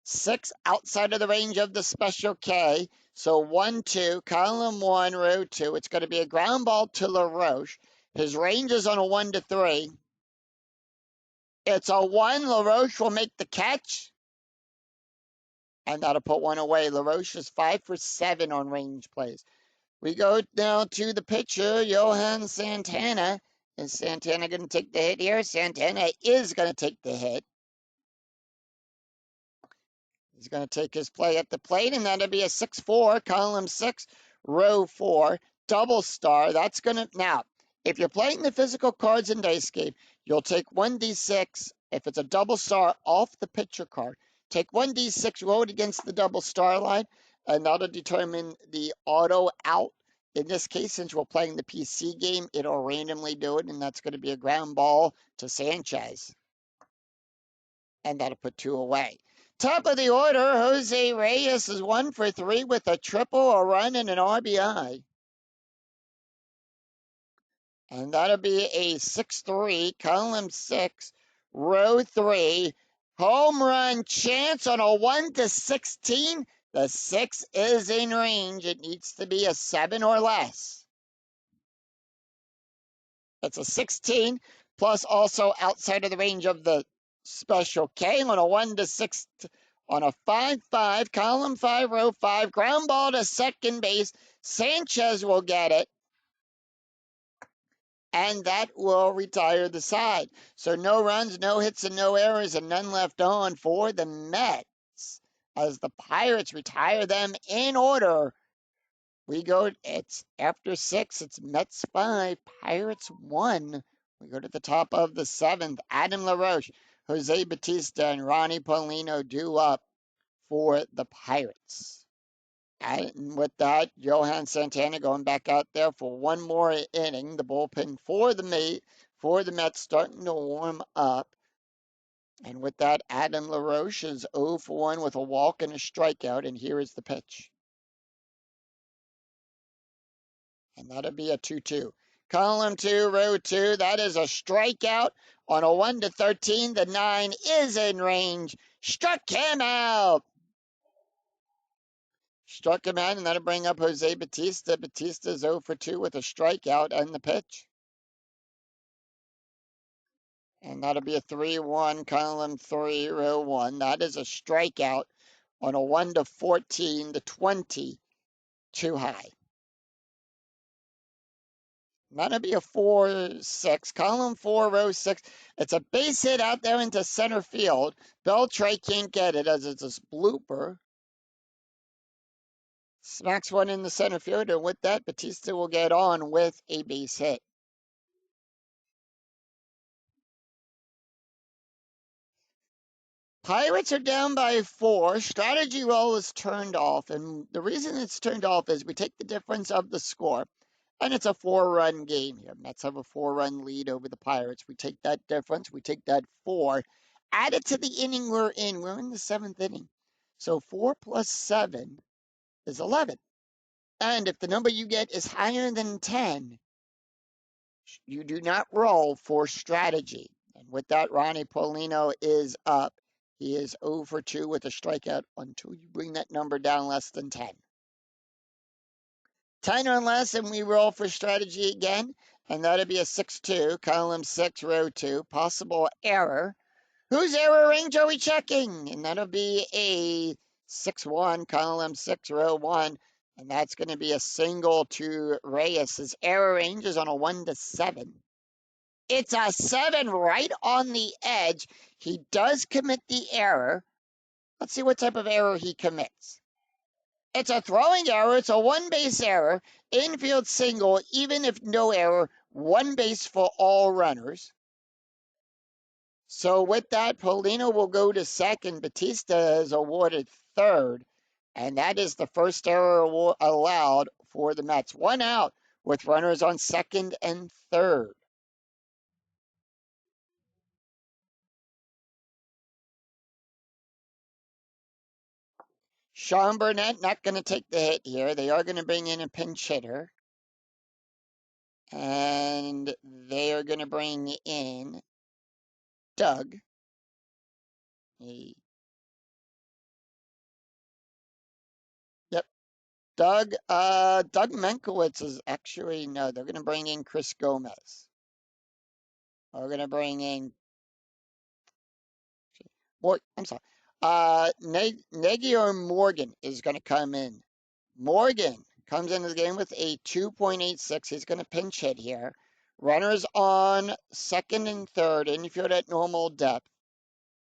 6 outside of the range of the special K. So 1, 2, column 1, row 2. It's going to be a ground ball to LaRoche. His range is on a 1 to 3. It's a 1. LaRoche will make the catch. And that'll put one away. LaRoche is 5 for 7 on range plays. We go now to the pitcher, Johan Santana. Is Santana going to take the hit here? Santana is going to take the hit. He's going to take his play at the plate, and that'll be a 6-4, column 6, row 4, double star. That's going to, now, if you're playing the physical cards in dice game, you'll take 1d6, if it's a double star, off the pitcher card. Take 1d6, roll it against the double star line, and that'll determine the auto out. In this case, since we're playing the PC game, it'll randomly do it, and that's going to be a ground ball to Sanchez. And that'll put 2 away. Top of the order, Jose Reyes is 1 for 3 with a triple, a run, and an RBI. And that'll be a 6-3, column 6, row 3, home run chance on a 1 to 16. The 6 is in range. It needs to be a 7 or less. It's a 16, plus also outside of the range of the special K on a 1 to 6, on a 5-5, column 5, row 5, ground ball to second base. Sanchez will get it, and that will retire the side. So no runs, no hits, and no errors, and none left on for the Mets as the Pirates retire them in order. We go, it's after 6, it's Mets 5, Pirates 1. We go to the top of the 7th. Adam LaRoche, Jose Bautista, and Ronnie Paulino due up for the Pirates. And with that, Johan Santana going back out there for one more inning. The bullpen for the Mets starting to warm up. And with that, Adam LaRoche is 0 for 1 with a walk and a strikeout. And here is the pitch. And that'll be a 2-2. Column 2, row 2, that is a strikeout on a 1 to 13. The 9 is in range. Struck him out. Struck him out, and that'll bring up Jose Bautista. Bautista's 0 for 2 with a strikeout and the pitch. And that'll be a 3-1, column 3, row 1. That is a strikeout on a 1 to 14. The 20 too high. That'll be a 4-6, column 4, row 6. It's a base hit out there into center field. Beltray can't get it as it's a blooper. Smacks one in the center field, and with that, Bautista will get on with a base hit. Pirates are down by 4. Strategy roll is turned off, and the reason it's turned off is we take the difference of the score, and it's a 4-run game here. Mets have a 4-run lead over the Pirates. We take that difference, we take that 4, add it to the inning we're in. We're in the 7th inning. So 4 plus 7 is 11. And if the number you get is higher than 10, you do not roll for strategy. And with that, Ronnie Paulino is up. He is 0 for 2 with a strikeout until you bring that number down less than 10. 10 or less, and we roll for strategy again. And that'll be a 6-2, column 6, row 2. Possible error. Whose error range are we checking? And that'll be a 6-1, column 6, row 1. And that's going to be a single to Reyes. His error range is on a 1 to 7. It's a 7 right on the edge. He does commit the error. Let's see what type of error he commits. It's a throwing error. It's a 1-base error. Infield single, even if no error, 1 base for all runners. So with that, Paulino will go to second. Bautista is awarded third. And that is the first error allowed for the Mets. 1 out with runners on second and third. Sean Burnett not going to take the hit here. They are going to bring in a pinch hitter. And they are going to bring in Doug. Doug Menkowitz is actually, no, they're going to bring in Chris Gomez. We're going to bring in, I'm sorry, Negior Morgan is going to come in. Morgan comes into the game with a 2.86. He's going to pinch hit here. Runners on second and third, infield at normal depth,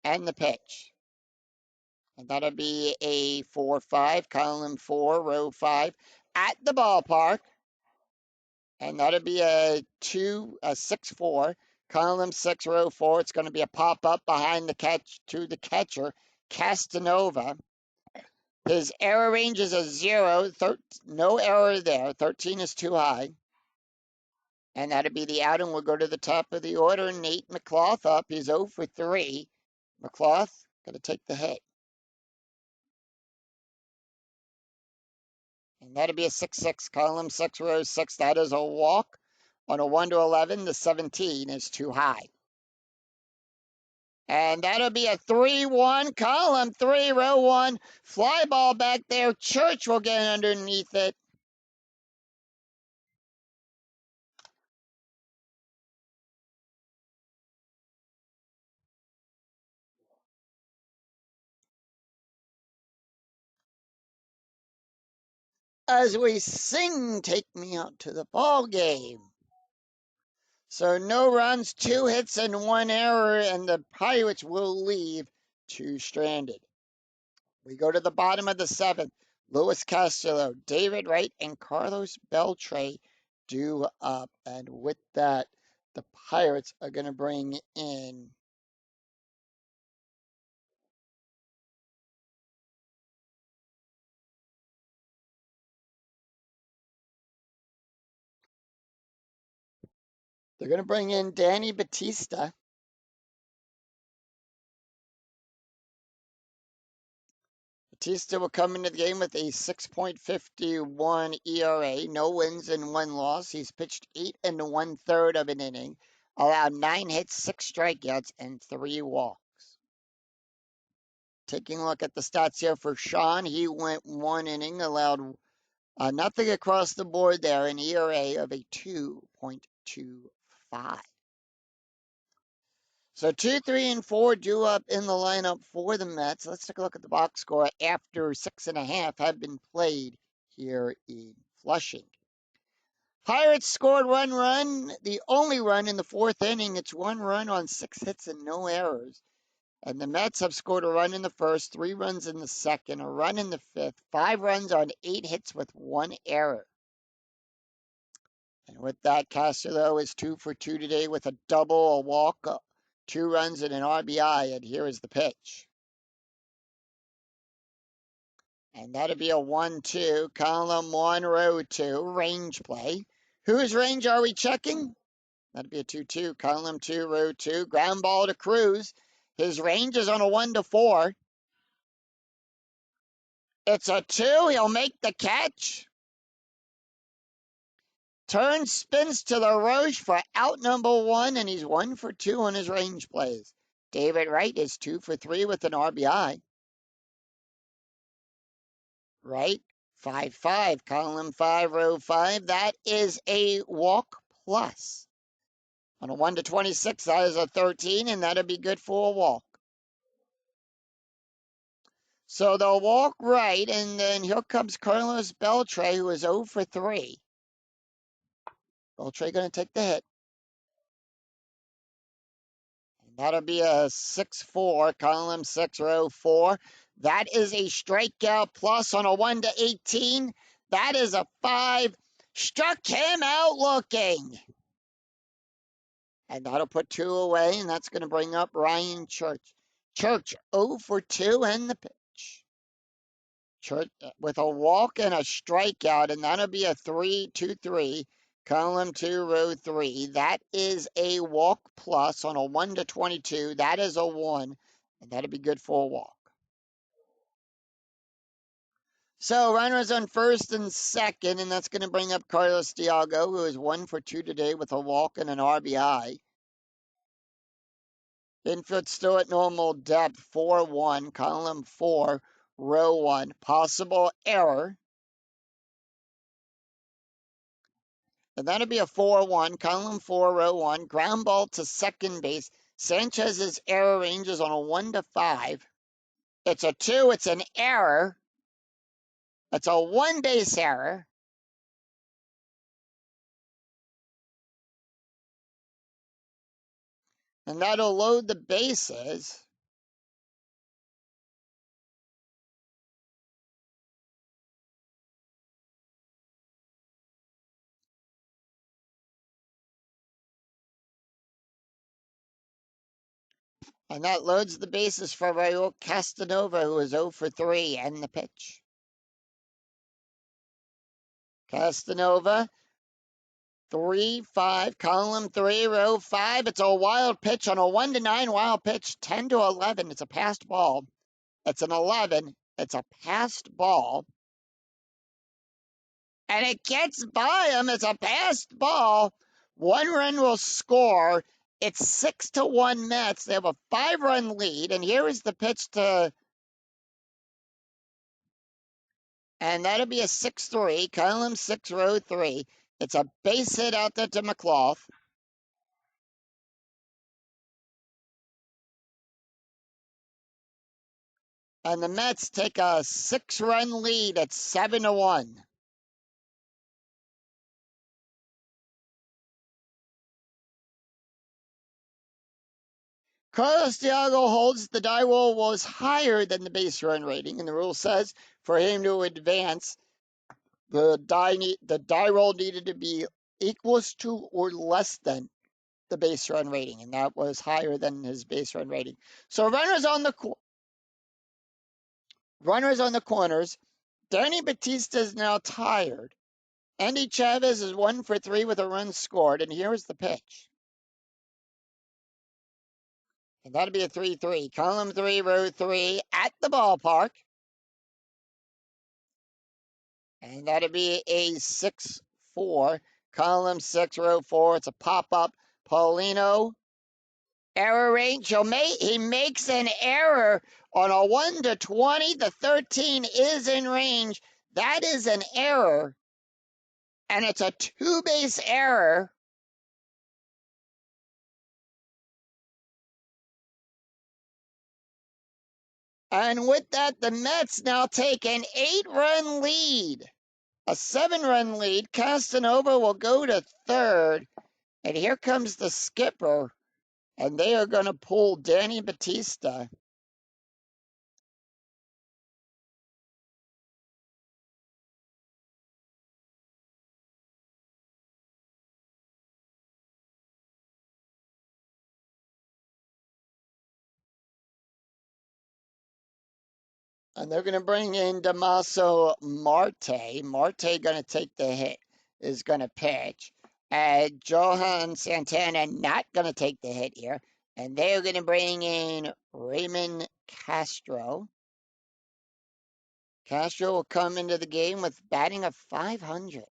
and the pitch. And that'll be a 4-5, column 4, row 5 at the ballpark. And that'll be a 6-4, column 6, row 4. It's going to be a pop up behind the catch to the catcher, Castanova. His error range is a 0. No error there. 13 is too high. And that'll be the out, and we'll go to the top of the order. Nate McCloth up. He's 0 for 3. McCloth got to take the hit. And that'll be a 6-6, column 6, row 6. That is a walk. On a 1 to 11, the 17 is too high. And that'll be a 3-1, column 3, row 1. Fly ball back there. Church will get underneath it. As we sing, Take Me Out to the Ball Game. So no runs, 2 hits, and 1 error, and the Pirates will leave 2 stranded. We go to the bottom of the 7th. Luis Castillo, David Wright, and Carlos Beltre due up. And with that, the Pirates are going to bring in Danny Batista. Batista will come into the game with a 6.51 ERA, no wins and 1 loss. He's pitched 8 1/3 of an inning, allowed 9 hits, 6 strikeouts, and 3 walks. Taking a look at the stats here for Sean, he went 1 inning, allowed nothing across the board there, an ERA of a 2.25. So 2, 3, and 4 due up in the lineup for the Mets. Let's take a look at the box score after 6.5 have been played here in Flushing. Pirates scored 1 run, the only run in the 4th inning. It's 1 run on 6 hits and no errors. And the Mets have scored a run in the 1st, 3 runs in the 2nd, a run in the 5th, 5 runs on 8 hits with 1 error. And with that, Castillo is 2 for 2 today with a double, a walk, 2 runs, and an RBI. And here is the pitch. And that'll be a 1-2, column 1, row 2, range play. Whose range are we checking? That'll be a 2-2, column 2, row 2, ground ball to Cruz. His range is on a 1 to 4. It's a 2. He'll make the catch. Turns, spins to the Roche for out number 1, and he's 1 for 2 on his range plays. David Wright is 2 for 3 with an RBI. Wright, 5-5, column 5, row 5. That is a walk plus. On a 1 to 26, that is a 13, and that'll be good for a walk. So they'll walk Wright, and then here comes Carlos Beltre, who is 0 for 3. Beltre going to take the hit. And that'll be a 6-4, column 6, row 4. That is a strikeout plus on a 1 to 18. That is a 5. Struck him out looking. And that'll put 2 away, and that's going to bring up Ryan Church. Church 0 for 2 and the pitch. Church with a walk and a strikeout, and that'll be a 3-2-3, column 2, row 3. That is a walk plus on a 1 to 22. That is a 1, and that'll be good for a walk. So runners on first and second, and that's going to bring up Carlos Diago, who is 1 for 2 today with a walk and an RBI. Infield still at normal depth, 4-1, column 4, row 1. Possible error. And that'll be a 4-1, column 4, row 1, ground ball to second base. Sanchez's error range is on a 1 to 5. It's a 2, it's an error. It's a 1 base error. And that'll load the bases. And that loads the bases for Raul Castanova, who is 0 for 3, and the pitch. Castanova, 3-5, column 3, row 5. It's a wild pitch on a 1 to 9 wild pitch, 10 to 11. It's a passed ball. It's an 11. It's a passed ball. And it gets by him. It's a passed ball. 1 run will score. It's 6 to 1 Mets. They have a 5-run lead. And here is the pitch to, and that'll be a 6-3, column 6, row 3. It's a base hit out there to McClough. And the Mets take a 6-run lead at 7 to 1. Carlos Thiago holds the die roll was higher than the base run rating, and the rule says for him to advance, the die roll needed to be equals to or less than the base run rating, and that was higher than his base run rating. So runners on the corners. Danny Batista is now tired. Andy Chavez is 1 for 3 with a run scored, and here is the pitch. And that'll be a 3-3. Column 3, row 3 at the ballpark. And that'll be a 6-4. Column 6, row 4. It's a pop-up. Paulino. Error range. He makes an error on a 1 to 20. The 13 is in range. That is an error. And it's a 2-base error. And with that, the Mets now take an 8-run lead. A 7-run lead. Castanova will go to third. And here comes the skipper. And they are going to pull Danny Batista. And they're going to bring in Damaso Marte. Marte going to take the hit, is going to pitch. And Johan Santana not going to take the hit here. And they're going to bring in Raymond Castro. Castro will come into the game with batting of 500.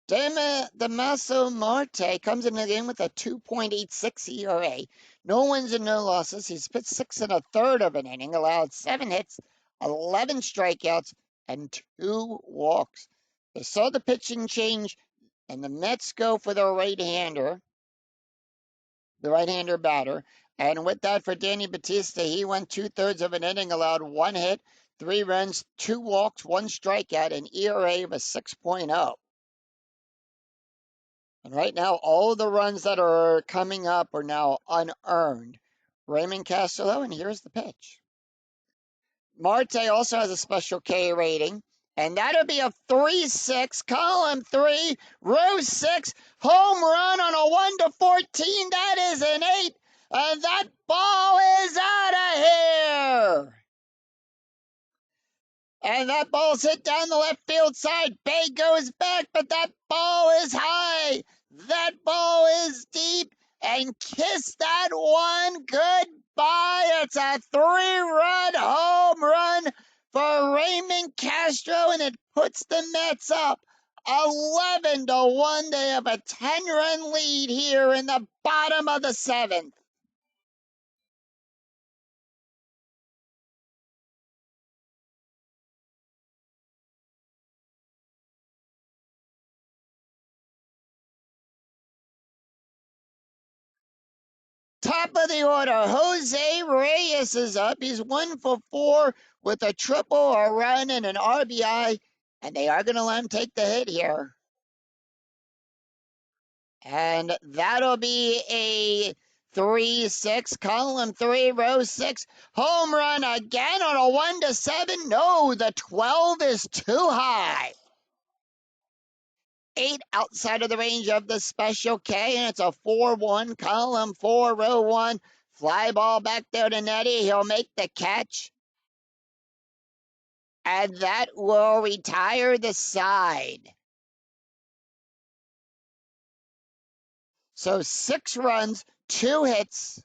Damaso Marte comes into the game with a 2.86 ERA. No wins and no losses. He's pitched 6 1/3 of an inning, allowed 7 hits, 11 strikeouts, and 2 walks. They saw the pitching change, and the Mets go for the right-hander batter. And with that, for Danny Batista, he went 2/3 of an inning, allowed 1 hit, 3 runs, 2 walks, 1 strikeout, an ERA of a 6.0. And right now, all the runs that are coming up are now unearned. Raymond Castro, and here's the pitch. Marte also has a special K rating, and that'll be a 3-6, column 3, row 6, home run on a 1 to 14. That is an 8, and that ball is out of here. And that ball's hit down the left field side. Bay goes back, but that ball is high. That ball is deep. And kiss that one goodbye. It's a 3-run home run for Raymond Castro, and it puts the Mets up 11 to 1. They have a 10-run lead here in the bottom of the 7th. Top of the order, Jose Reyes is up. He's 1 for 4 with a triple, a run, and an RBI. And they are going to let him take the hit here. And that'll be a 3-6, column 3, row 6. Home run again on a 1-7. No, the 12 is too high. 8 outside of the range of the special K, and it's a 4-1, column 4, row 1. Fly ball back there to Nettie. He'll make the catch. And that will retire the side. So 6 runs, 2 hits,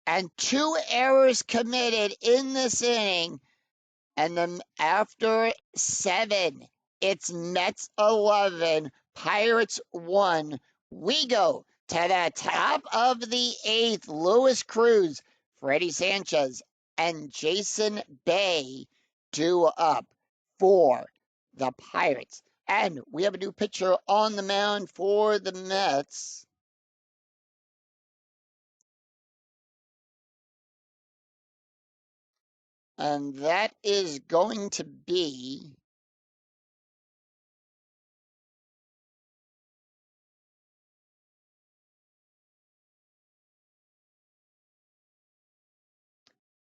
and 2 errors committed in this inning. And then after 7, it's Mets 11, Pirates 1. We go to the top of the 8th. Luis Cruz, Freddie Sanchez, and Jason Bay due up for the Pirates. And we have a new pitcher on the mound for the Mets. And that is going to be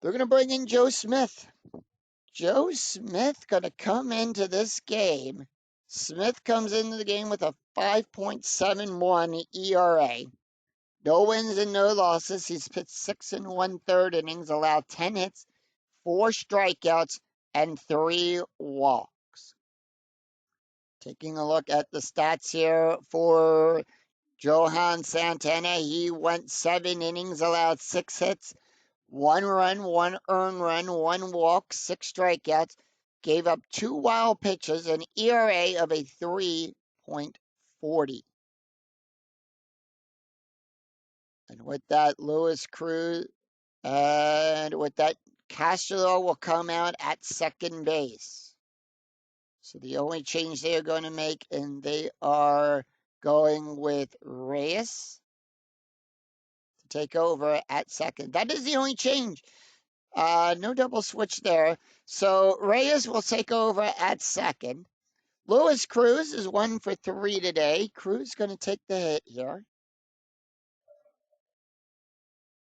they're going to bring in Joe Smith. Joe Smith going to come into this game. Smith comes into the game with a 5.71 ERA. No wins and no losses. He's pitched 6 1/3 innings, allowed 10 hits, 4 strikeouts, and 3 walks. Taking a look at the stats here for Johan Santana, he went 7 innings, allowed 6 hits, 1 run, 1 earned run, 1 walk, 6 strikeouts, gave up 2 wild pitches, an ERA of a 3.40. And with that, Luis Cruz, and with that, Castro will come out at second base. So the only change they are going to make, and they are going with Reyes to take over at second. That is the only change. No double switch there. So Reyes will take over at second. Luis Cruz is 1 for 3 today. Cruz going to take the hit here.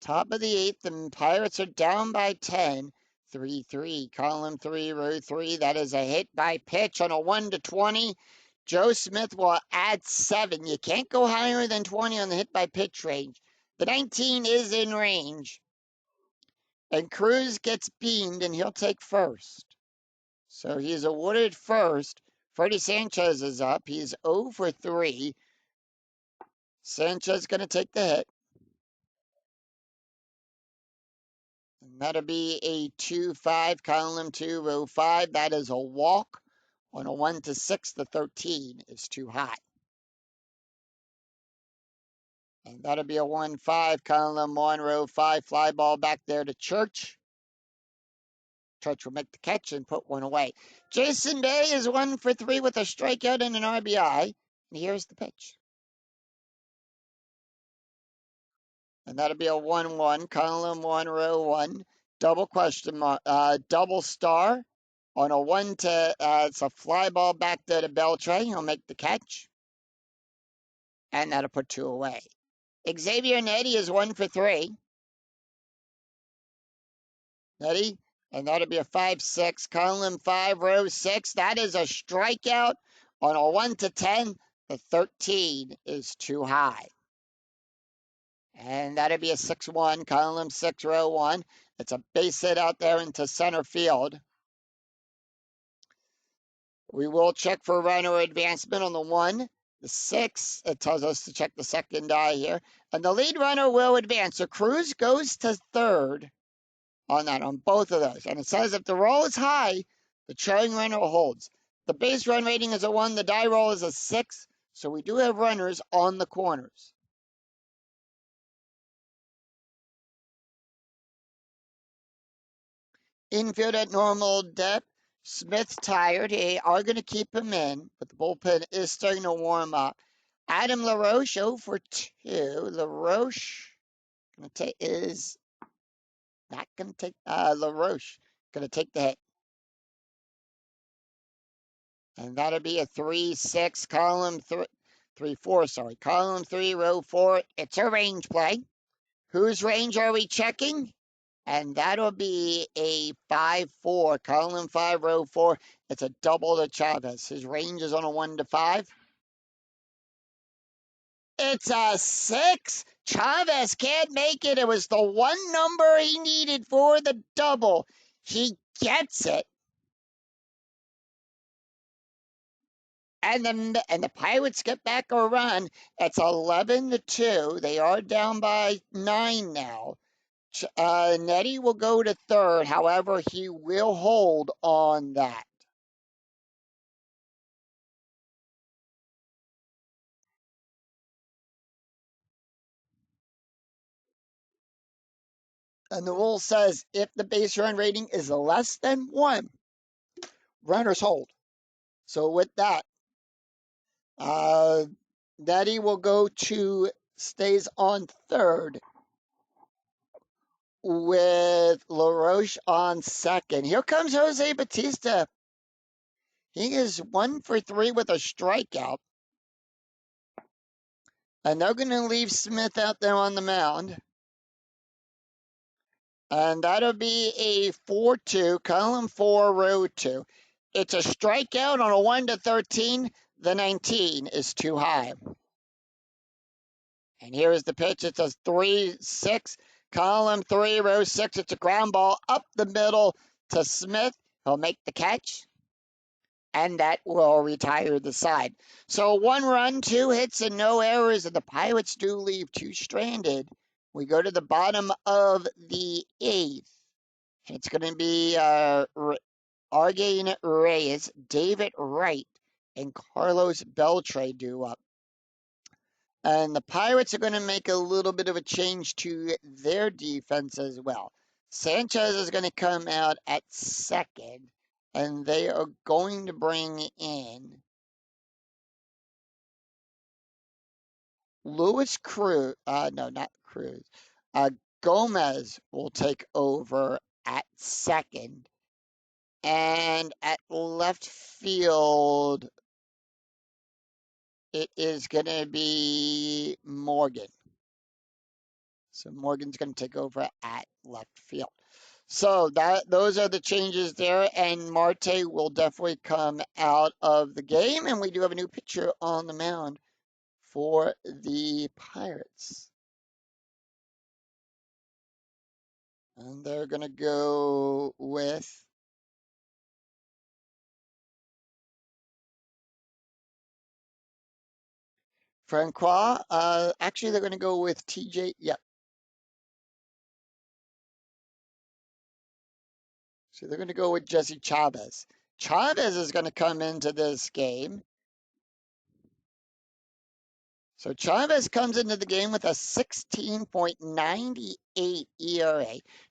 Top of the 8th, the Pirates are down by 10. 3-3, column 3, row 3. That is a hit by pitch on a 1-20. Joe Smith will add 7. You can't go higher than 20 on the hit by pitch range. The 19 is in range. And Cruz gets beamed, and he'll take first. So he's awarded first. Freddie Sanchez is up. He's 0 for 3. Sanchez going to take the hit. And that'll be a 2-5, column 2, row 5. That is a walk. On a 1-6, the 13 is too high. And that'll be a 1-5, column 1, row 5. Fly ball back there to Church. Church will make the catch and put one away. Jason Bay is 1 for 3 with a strikeout and an RBI. And here's the pitch. And that'll be a 1-1, column 1, row 1. Double question mark, double star. On a 1 to, it's a fly ball back there to Beltray. He'll make the catch. And that'll put 2 away. Xavier Nettie is 1 for 3. Nettie, and that'll be a 5-6, column 5, row 6. That is a strikeout on a 1-10. The 13 is too high. And that'll be a 6-1, column 6, row 1. It's a base hit out there into center field. We will check for runner advancement on the 1. The 6, it tells us to check the second eye here. And the lead runner will advance. So Cruz goes to third on that, on both of those. And it says if the roll is high, the trailing runner holds. The base run rating is a 1. The die roll is a 6. So we do have runners on the corners. Infield at normal depth. Smith's tired. They are going to keep him in, but the bullpen is starting to warm up. Adam LaRoche 0 for 2. LaRoche is not going to take LaRoche. Going to take the hit. And that'll be a 3-6, column 3-4, sorry. Column 3, row 4. It's a range play. Whose range are we checking? And that'll be a 5-4, column 5, row 4. It's a double to Chavez. His range is on a 1 to 5. It's a 6. Chavez can't make it. It was the one number he needed for the double. He gets it. And the Pirates get back a run. It's 11-2. They are down by 9 now. Nettie will go to third. However, he will hold on that. And the rule says if the base run rating is less than 1, runners hold. So with that, Nettie will stays on third with LaRoche on second. Here comes Jose Bautista. He is 1 for 3 with a strikeout. And they're going to leave Smith out there on the mound. And that'll be a 4-2, column 4, row 2. It's a strikeout on a 1 to 13. The 19 is too high. And here is the pitch. It's a 3-6, column 3, row 6. It's a ground ball up the middle to Smith. He'll make the catch. And that will retire the side. So 1 run, 2 hits, and no errors. And the Pirates do leave 2 stranded. We go to the bottom of the 8th. And it's going to be Argain Reyes, David Wright, and Carlos Beltre due up. And the Pirates are going to make a little bit of a change to their defense as well. Sanchez is going to come out at second, and they are going to bring in Luis Cruz. No, not Cruz. Gomez will take over at second. And at left field, it is going to be Morgan. So Morgan's going to take over at left field. So those are the changes there, and Marte will definitely come out of the game. And we do have a new pitcher on the mound for the Pirates. And they're going to go with Francois. Actually, they're going to go with TJ. Yep. So they're going to go with Jesse Chavez. Chavez is going to come into this game. So Chavez comes into the game with a 16.98 ERA.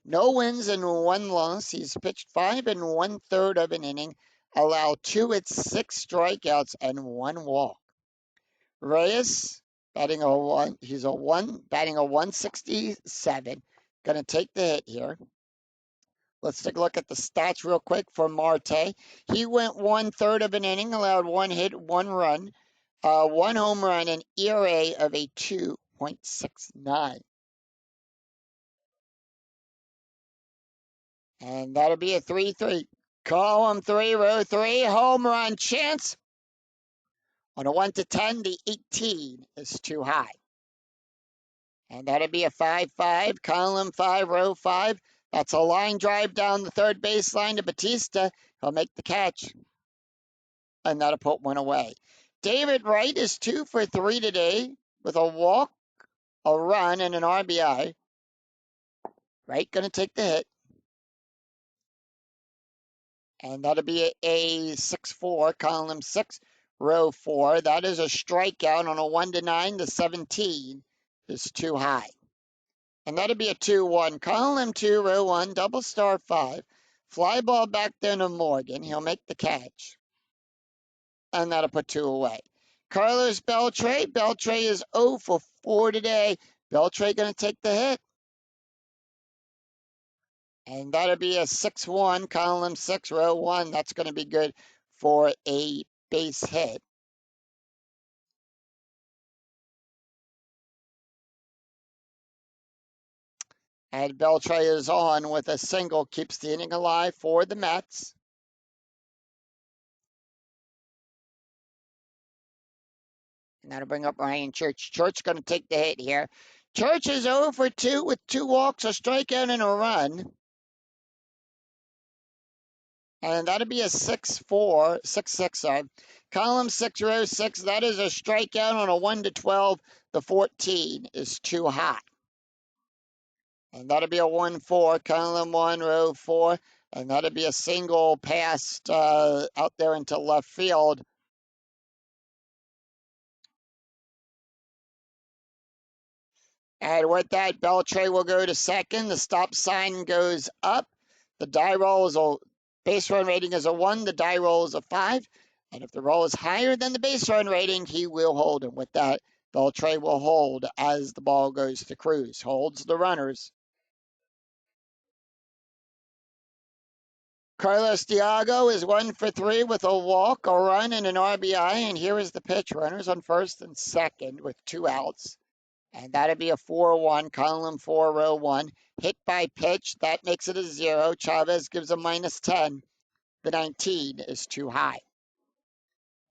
No wins and 1 loss. He's pitched 5 1/3 of an inning, allowed 2 hits, 6 strikeouts, and 1 walk. Reyes batting a 1. He's batting a 167. Going to take the hit here. Let's take a look at the stats real quick for Marte. He went 1/3 of an inning, allowed 1 hit, 1 run, 1 home run, and ERA of a 2.69. And that'll be a 3-3. Column 3, row 3, home run chance. On a 1 to 10, the 18 is too high. And that'll be a 5-5, column 5, row 5. That's a line drive down the third baseline to Bautista. He'll make the catch. And that'll put 1 away. David Wright is 2 for 3 today with a walk, a run, and an RBI. Wright going to take the hit. And that'll be a 6-4, column 6, row 4. That is a strikeout on a 1 to 9. The 17 is too high. And that'll be a 2-1, column 2, row 1, double star 5. Fly ball back then to Morgan. He'll make the catch. And that'll put 2 away. Carlos Beltre. Beltre is 0 for 4 today. Beltre going to take the hit. And that'll be a 6-1, column 6, row 1. That's going to be good for a base hit. And Beltray is on with a single, keeps the inning alive for the Mets. And that'll bring up Ryan Church. Church going to take the hit here. Church is 0 for 2 with 2 walks, a strikeout, and a run. And that'll be a 6-4, 6-6, sorry. Column 6, row 6, that is a strikeout on a 1 to 12. The 14 is too high. And that'll be a 1-4, column 1, row 4. And that'll be a single passed out there into left field. And with that, Beltray will go to second. The stop sign goes up. The die roll is a base run rating is a 1. The die roll is a 5. And if the roll is higher than the base run rating, he will hold. And with that, Beltray will hold as the ball goes to Cruz. Holds the runners. Carlos Diago is 1 for 3 with a walk, a run, and an RBI. And here is the pitch. Runners on first and second with 2 outs. And that'll be a 4-1, column 4, row 1. Hit by pitch, that makes it a 0. Chavez gives a -10. The 19 is too high.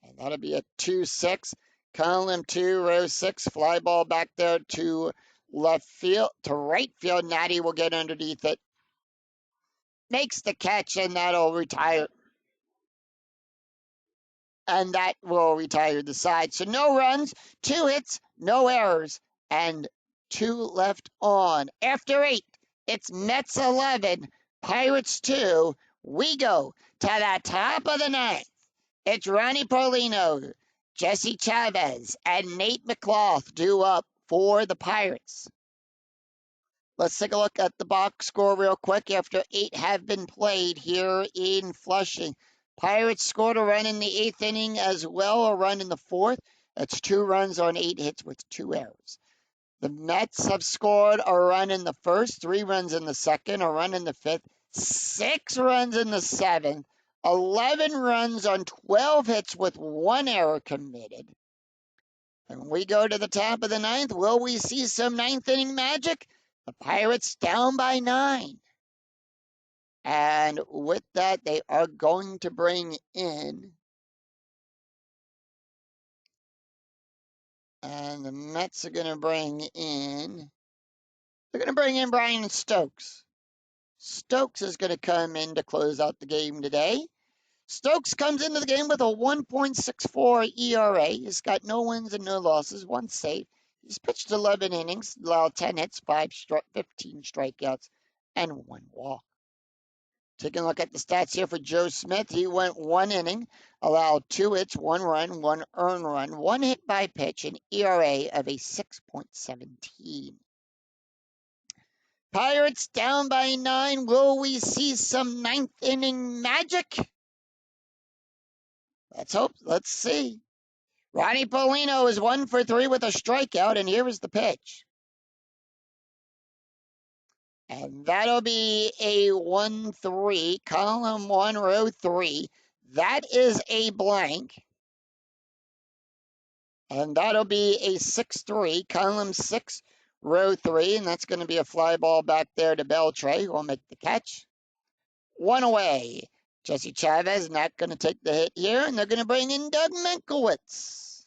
And that'll be a 2-6, column 2, row 6. Fly ball back there to left field, to right field. Natty will get underneath it. Makes the catch, and that'll retire. And that will retire the side. So no runs, 2 hits, no errors, and 2 left on. After 8, it's Mets 11, Pirates 2. We go to the top of the 9th. It's Ronnie Paulino, Jesse Chavez, and Nate McLaughlin due up for the Pirates. Let's take a look at the box score real quick after 8 have been played here in Flushing. Pirates scored a run in the 8th inning as well, a run in the 4th. That's 2 runs on 8 hits with 2 errors. The Mets have scored a run in the 1st, 3 runs in the 2nd, a run in the 5th, 6 runs in the 7th, 11 runs on 12 hits with 1 error committed. And we go to the top of the 9th. Will we see some 9th inning magic? The Pirates down by 9. And with that, they are going to bring in, and the Mets are going to bring in, they're going to bring in Brian Stokes. Stokes is going to come in to close out the game today. Stokes comes into the game with a 1.64 ERA. He's got no wins and no losses, 1 save. He's pitched 11 innings, allowed 10 hits, 15 strikeouts, and 1 walk. Taking a look at the stats here for Joe Smith, he went 1 inning, allowed 2 hits, 1 run, 1 earned run, 1 hit by pitch, an ERA of a 6.17. Pirates down by 9. Will we see some 9th inning magic? Let's hope. Let's see. Ronnie Paulino is 1 for 3 with a strikeout, and here is the pitch. And that'll be a 1-3, column 1, row 3. That is a blank. And that'll be a 6-3, column 6, row 3. And that's going to be a fly ball back there to Beltray, who will make the catch. 1 away. Jesse Chavez not going to take the hit here, and they're going to bring in Doug Minkowitz.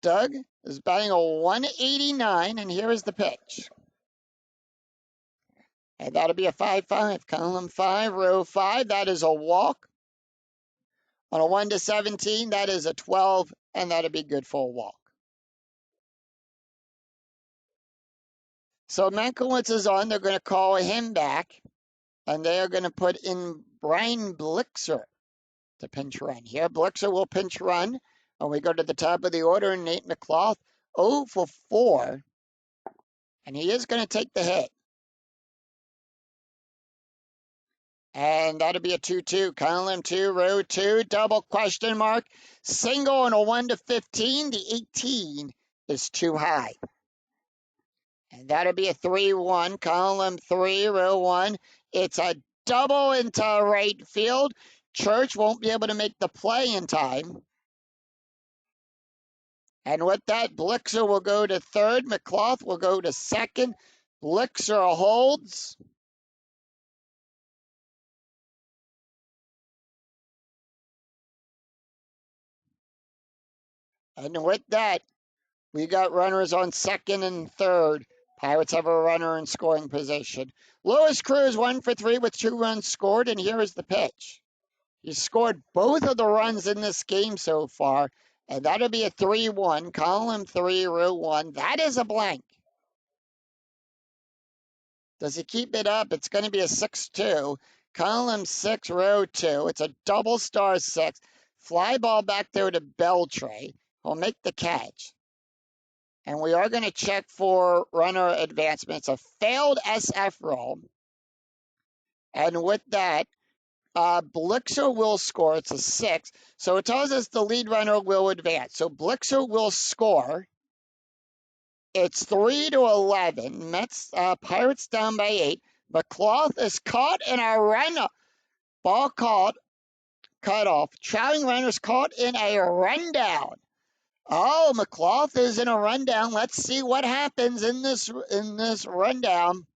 Doug is batting a 189, and here is the pitch. And that'll be a 5-5, column 5, row 5. That is a walk. On a 1 to 17, that is a 12, and that'll be good for a walk. So Minkowitz is on. They're going to call him back, and they are going to put in Brian Blixer to pinch run here. Blixer will pinch run. And we go to the top of the order, Nate McLaughlin, 0 for 4. And he is going to take the hit. And that'll be a 2-2, column 2, row 2, double question mark. Single on a 1 to 15. The 18 is too high. And that'll be a 3-1, column 3, row 1. It's a double into right field. Church won't be able to make the play in time. And with that, Blixer will go to third. McCloth will go to second. Blixer holds. And with that, we got runners on second and third. Pirates have a runner in scoring position. Lewis Cruz 1 for 3 with 2 runs scored, and here is the pitch. He scored both of the runs in this game so far, and that'll be a 3-1, column 3, row 1. That is a blank. Does he keep it up? It's going to be a 6-2, column 6, row 2. It's a double star 6. Fly ball back there to Beltray. He'll make the catch. And we are going to check for runner advancement. It's a failed SF roll. And with that, Blixer will score. It's a 6. So it tells us the lead runner will advance. So Blixer will score. It's 3-11. Mets, Pirates down by 8. McCloth is caught in a run. Ball caught. Cut off. Trailing runners caught in a rundown. Oh, McCloth is in a rundown. Let's see what happens in this rundown.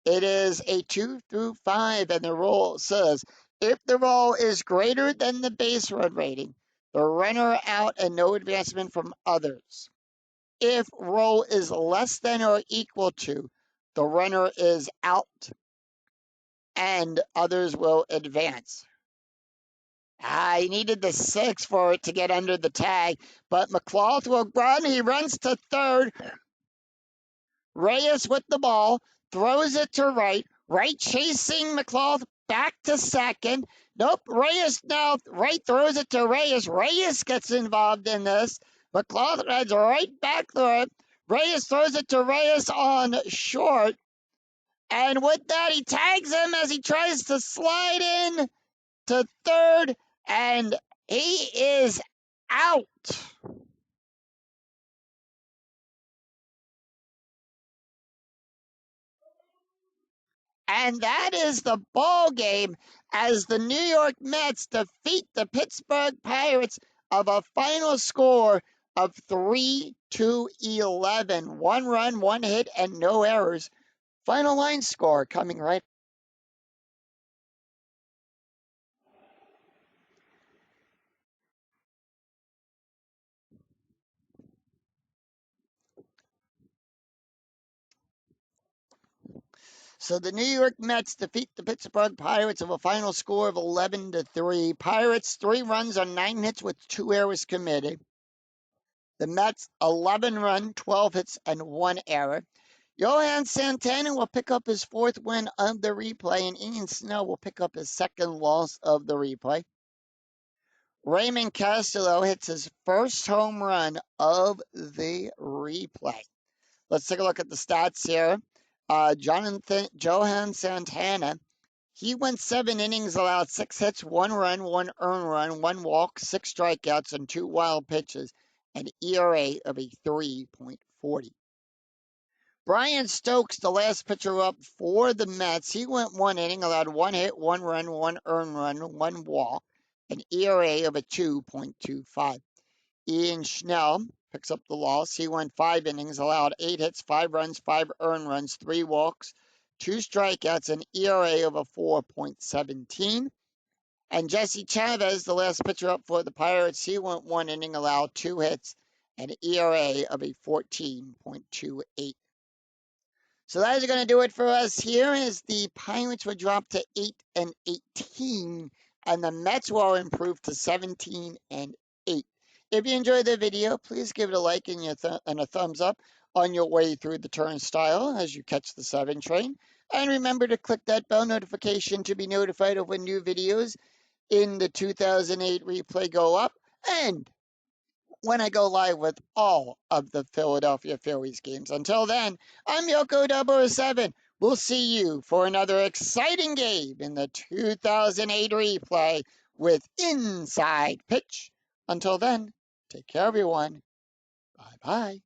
It is a 2 through 5, and the rule says if the roll is greater than the base run rating, the runner out and no advancement from others. If roll is less than or equal to, the runner is out and others will advance. He needed the 6 for it to get under the tag, but McCloth will run. He runs to third. Reyes with the ball, throws it to right. Right chasing McCloth back to second. Nope, Reyes now, right throws it to Reyes. Reyes gets involved in this. McCloth runs right back through it. Reyes throws it to Reyes on short. And with that, he tags him as he tries to slide in to third. And he is out. And that is the ball game as the New York Mets defeat the Pittsburgh Pirates of a final score of 3-11. 1 run, 1 hit, and no errors. Final line score coming right. So the New York Mets defeat the Pittsburgh Pirates of a final score of 11-3. Pirates 3 runs on 9 hits with 2 errors committed. The Mets 11 run, 12 hits, and 1 error. Johan Santana will pick up his 4th win of the replay, and Ian Snow will pick up his 2nd loss of the replay. Raymond Castillo hits his 1st home run of the replay. Let's take a look at the stats here. Johan Santana, he went 7 innings, allowed 6 hits, 1 run, 1 earned run, 1 walk, 6 strikeouts, and 2 wild pitches, an ERA of a 3.40. Brian Stokes, the last pitcher up for the Mets, he went 1 inning, allowed 1 hit, 1 run, 1 earned run, 1 walk, an ERA of a 2.25. Ian Schnell picks up the loss. He went 5 innings, allowed 8 hits, 5 runs, 5 earned runs, 3 walks, 2 strikeouts, an ERA of a 4.17. And Jesse Chavez, the last pitcher up for the Pirates, he went 1 inning, allowed 2 hits, an ERA of a 14.28. So that is going to do it for us here as the Pirates will drop to 8-18 and the Mets will improve to 17-8. If you enjoyed the video, please give it a like and a thumbs up on your way through the turnstile as you catch the 7 train. And remember to click that bell notification to be notified of when new videos in the 2008 replay go up and when I go live with all of the Philadelphia Phillies games. Until then, I'm Yoko007. We'll see you for another exciting game in the 2008 replay with Inside Pitch. Until then, take care, everyone. Bye-bye.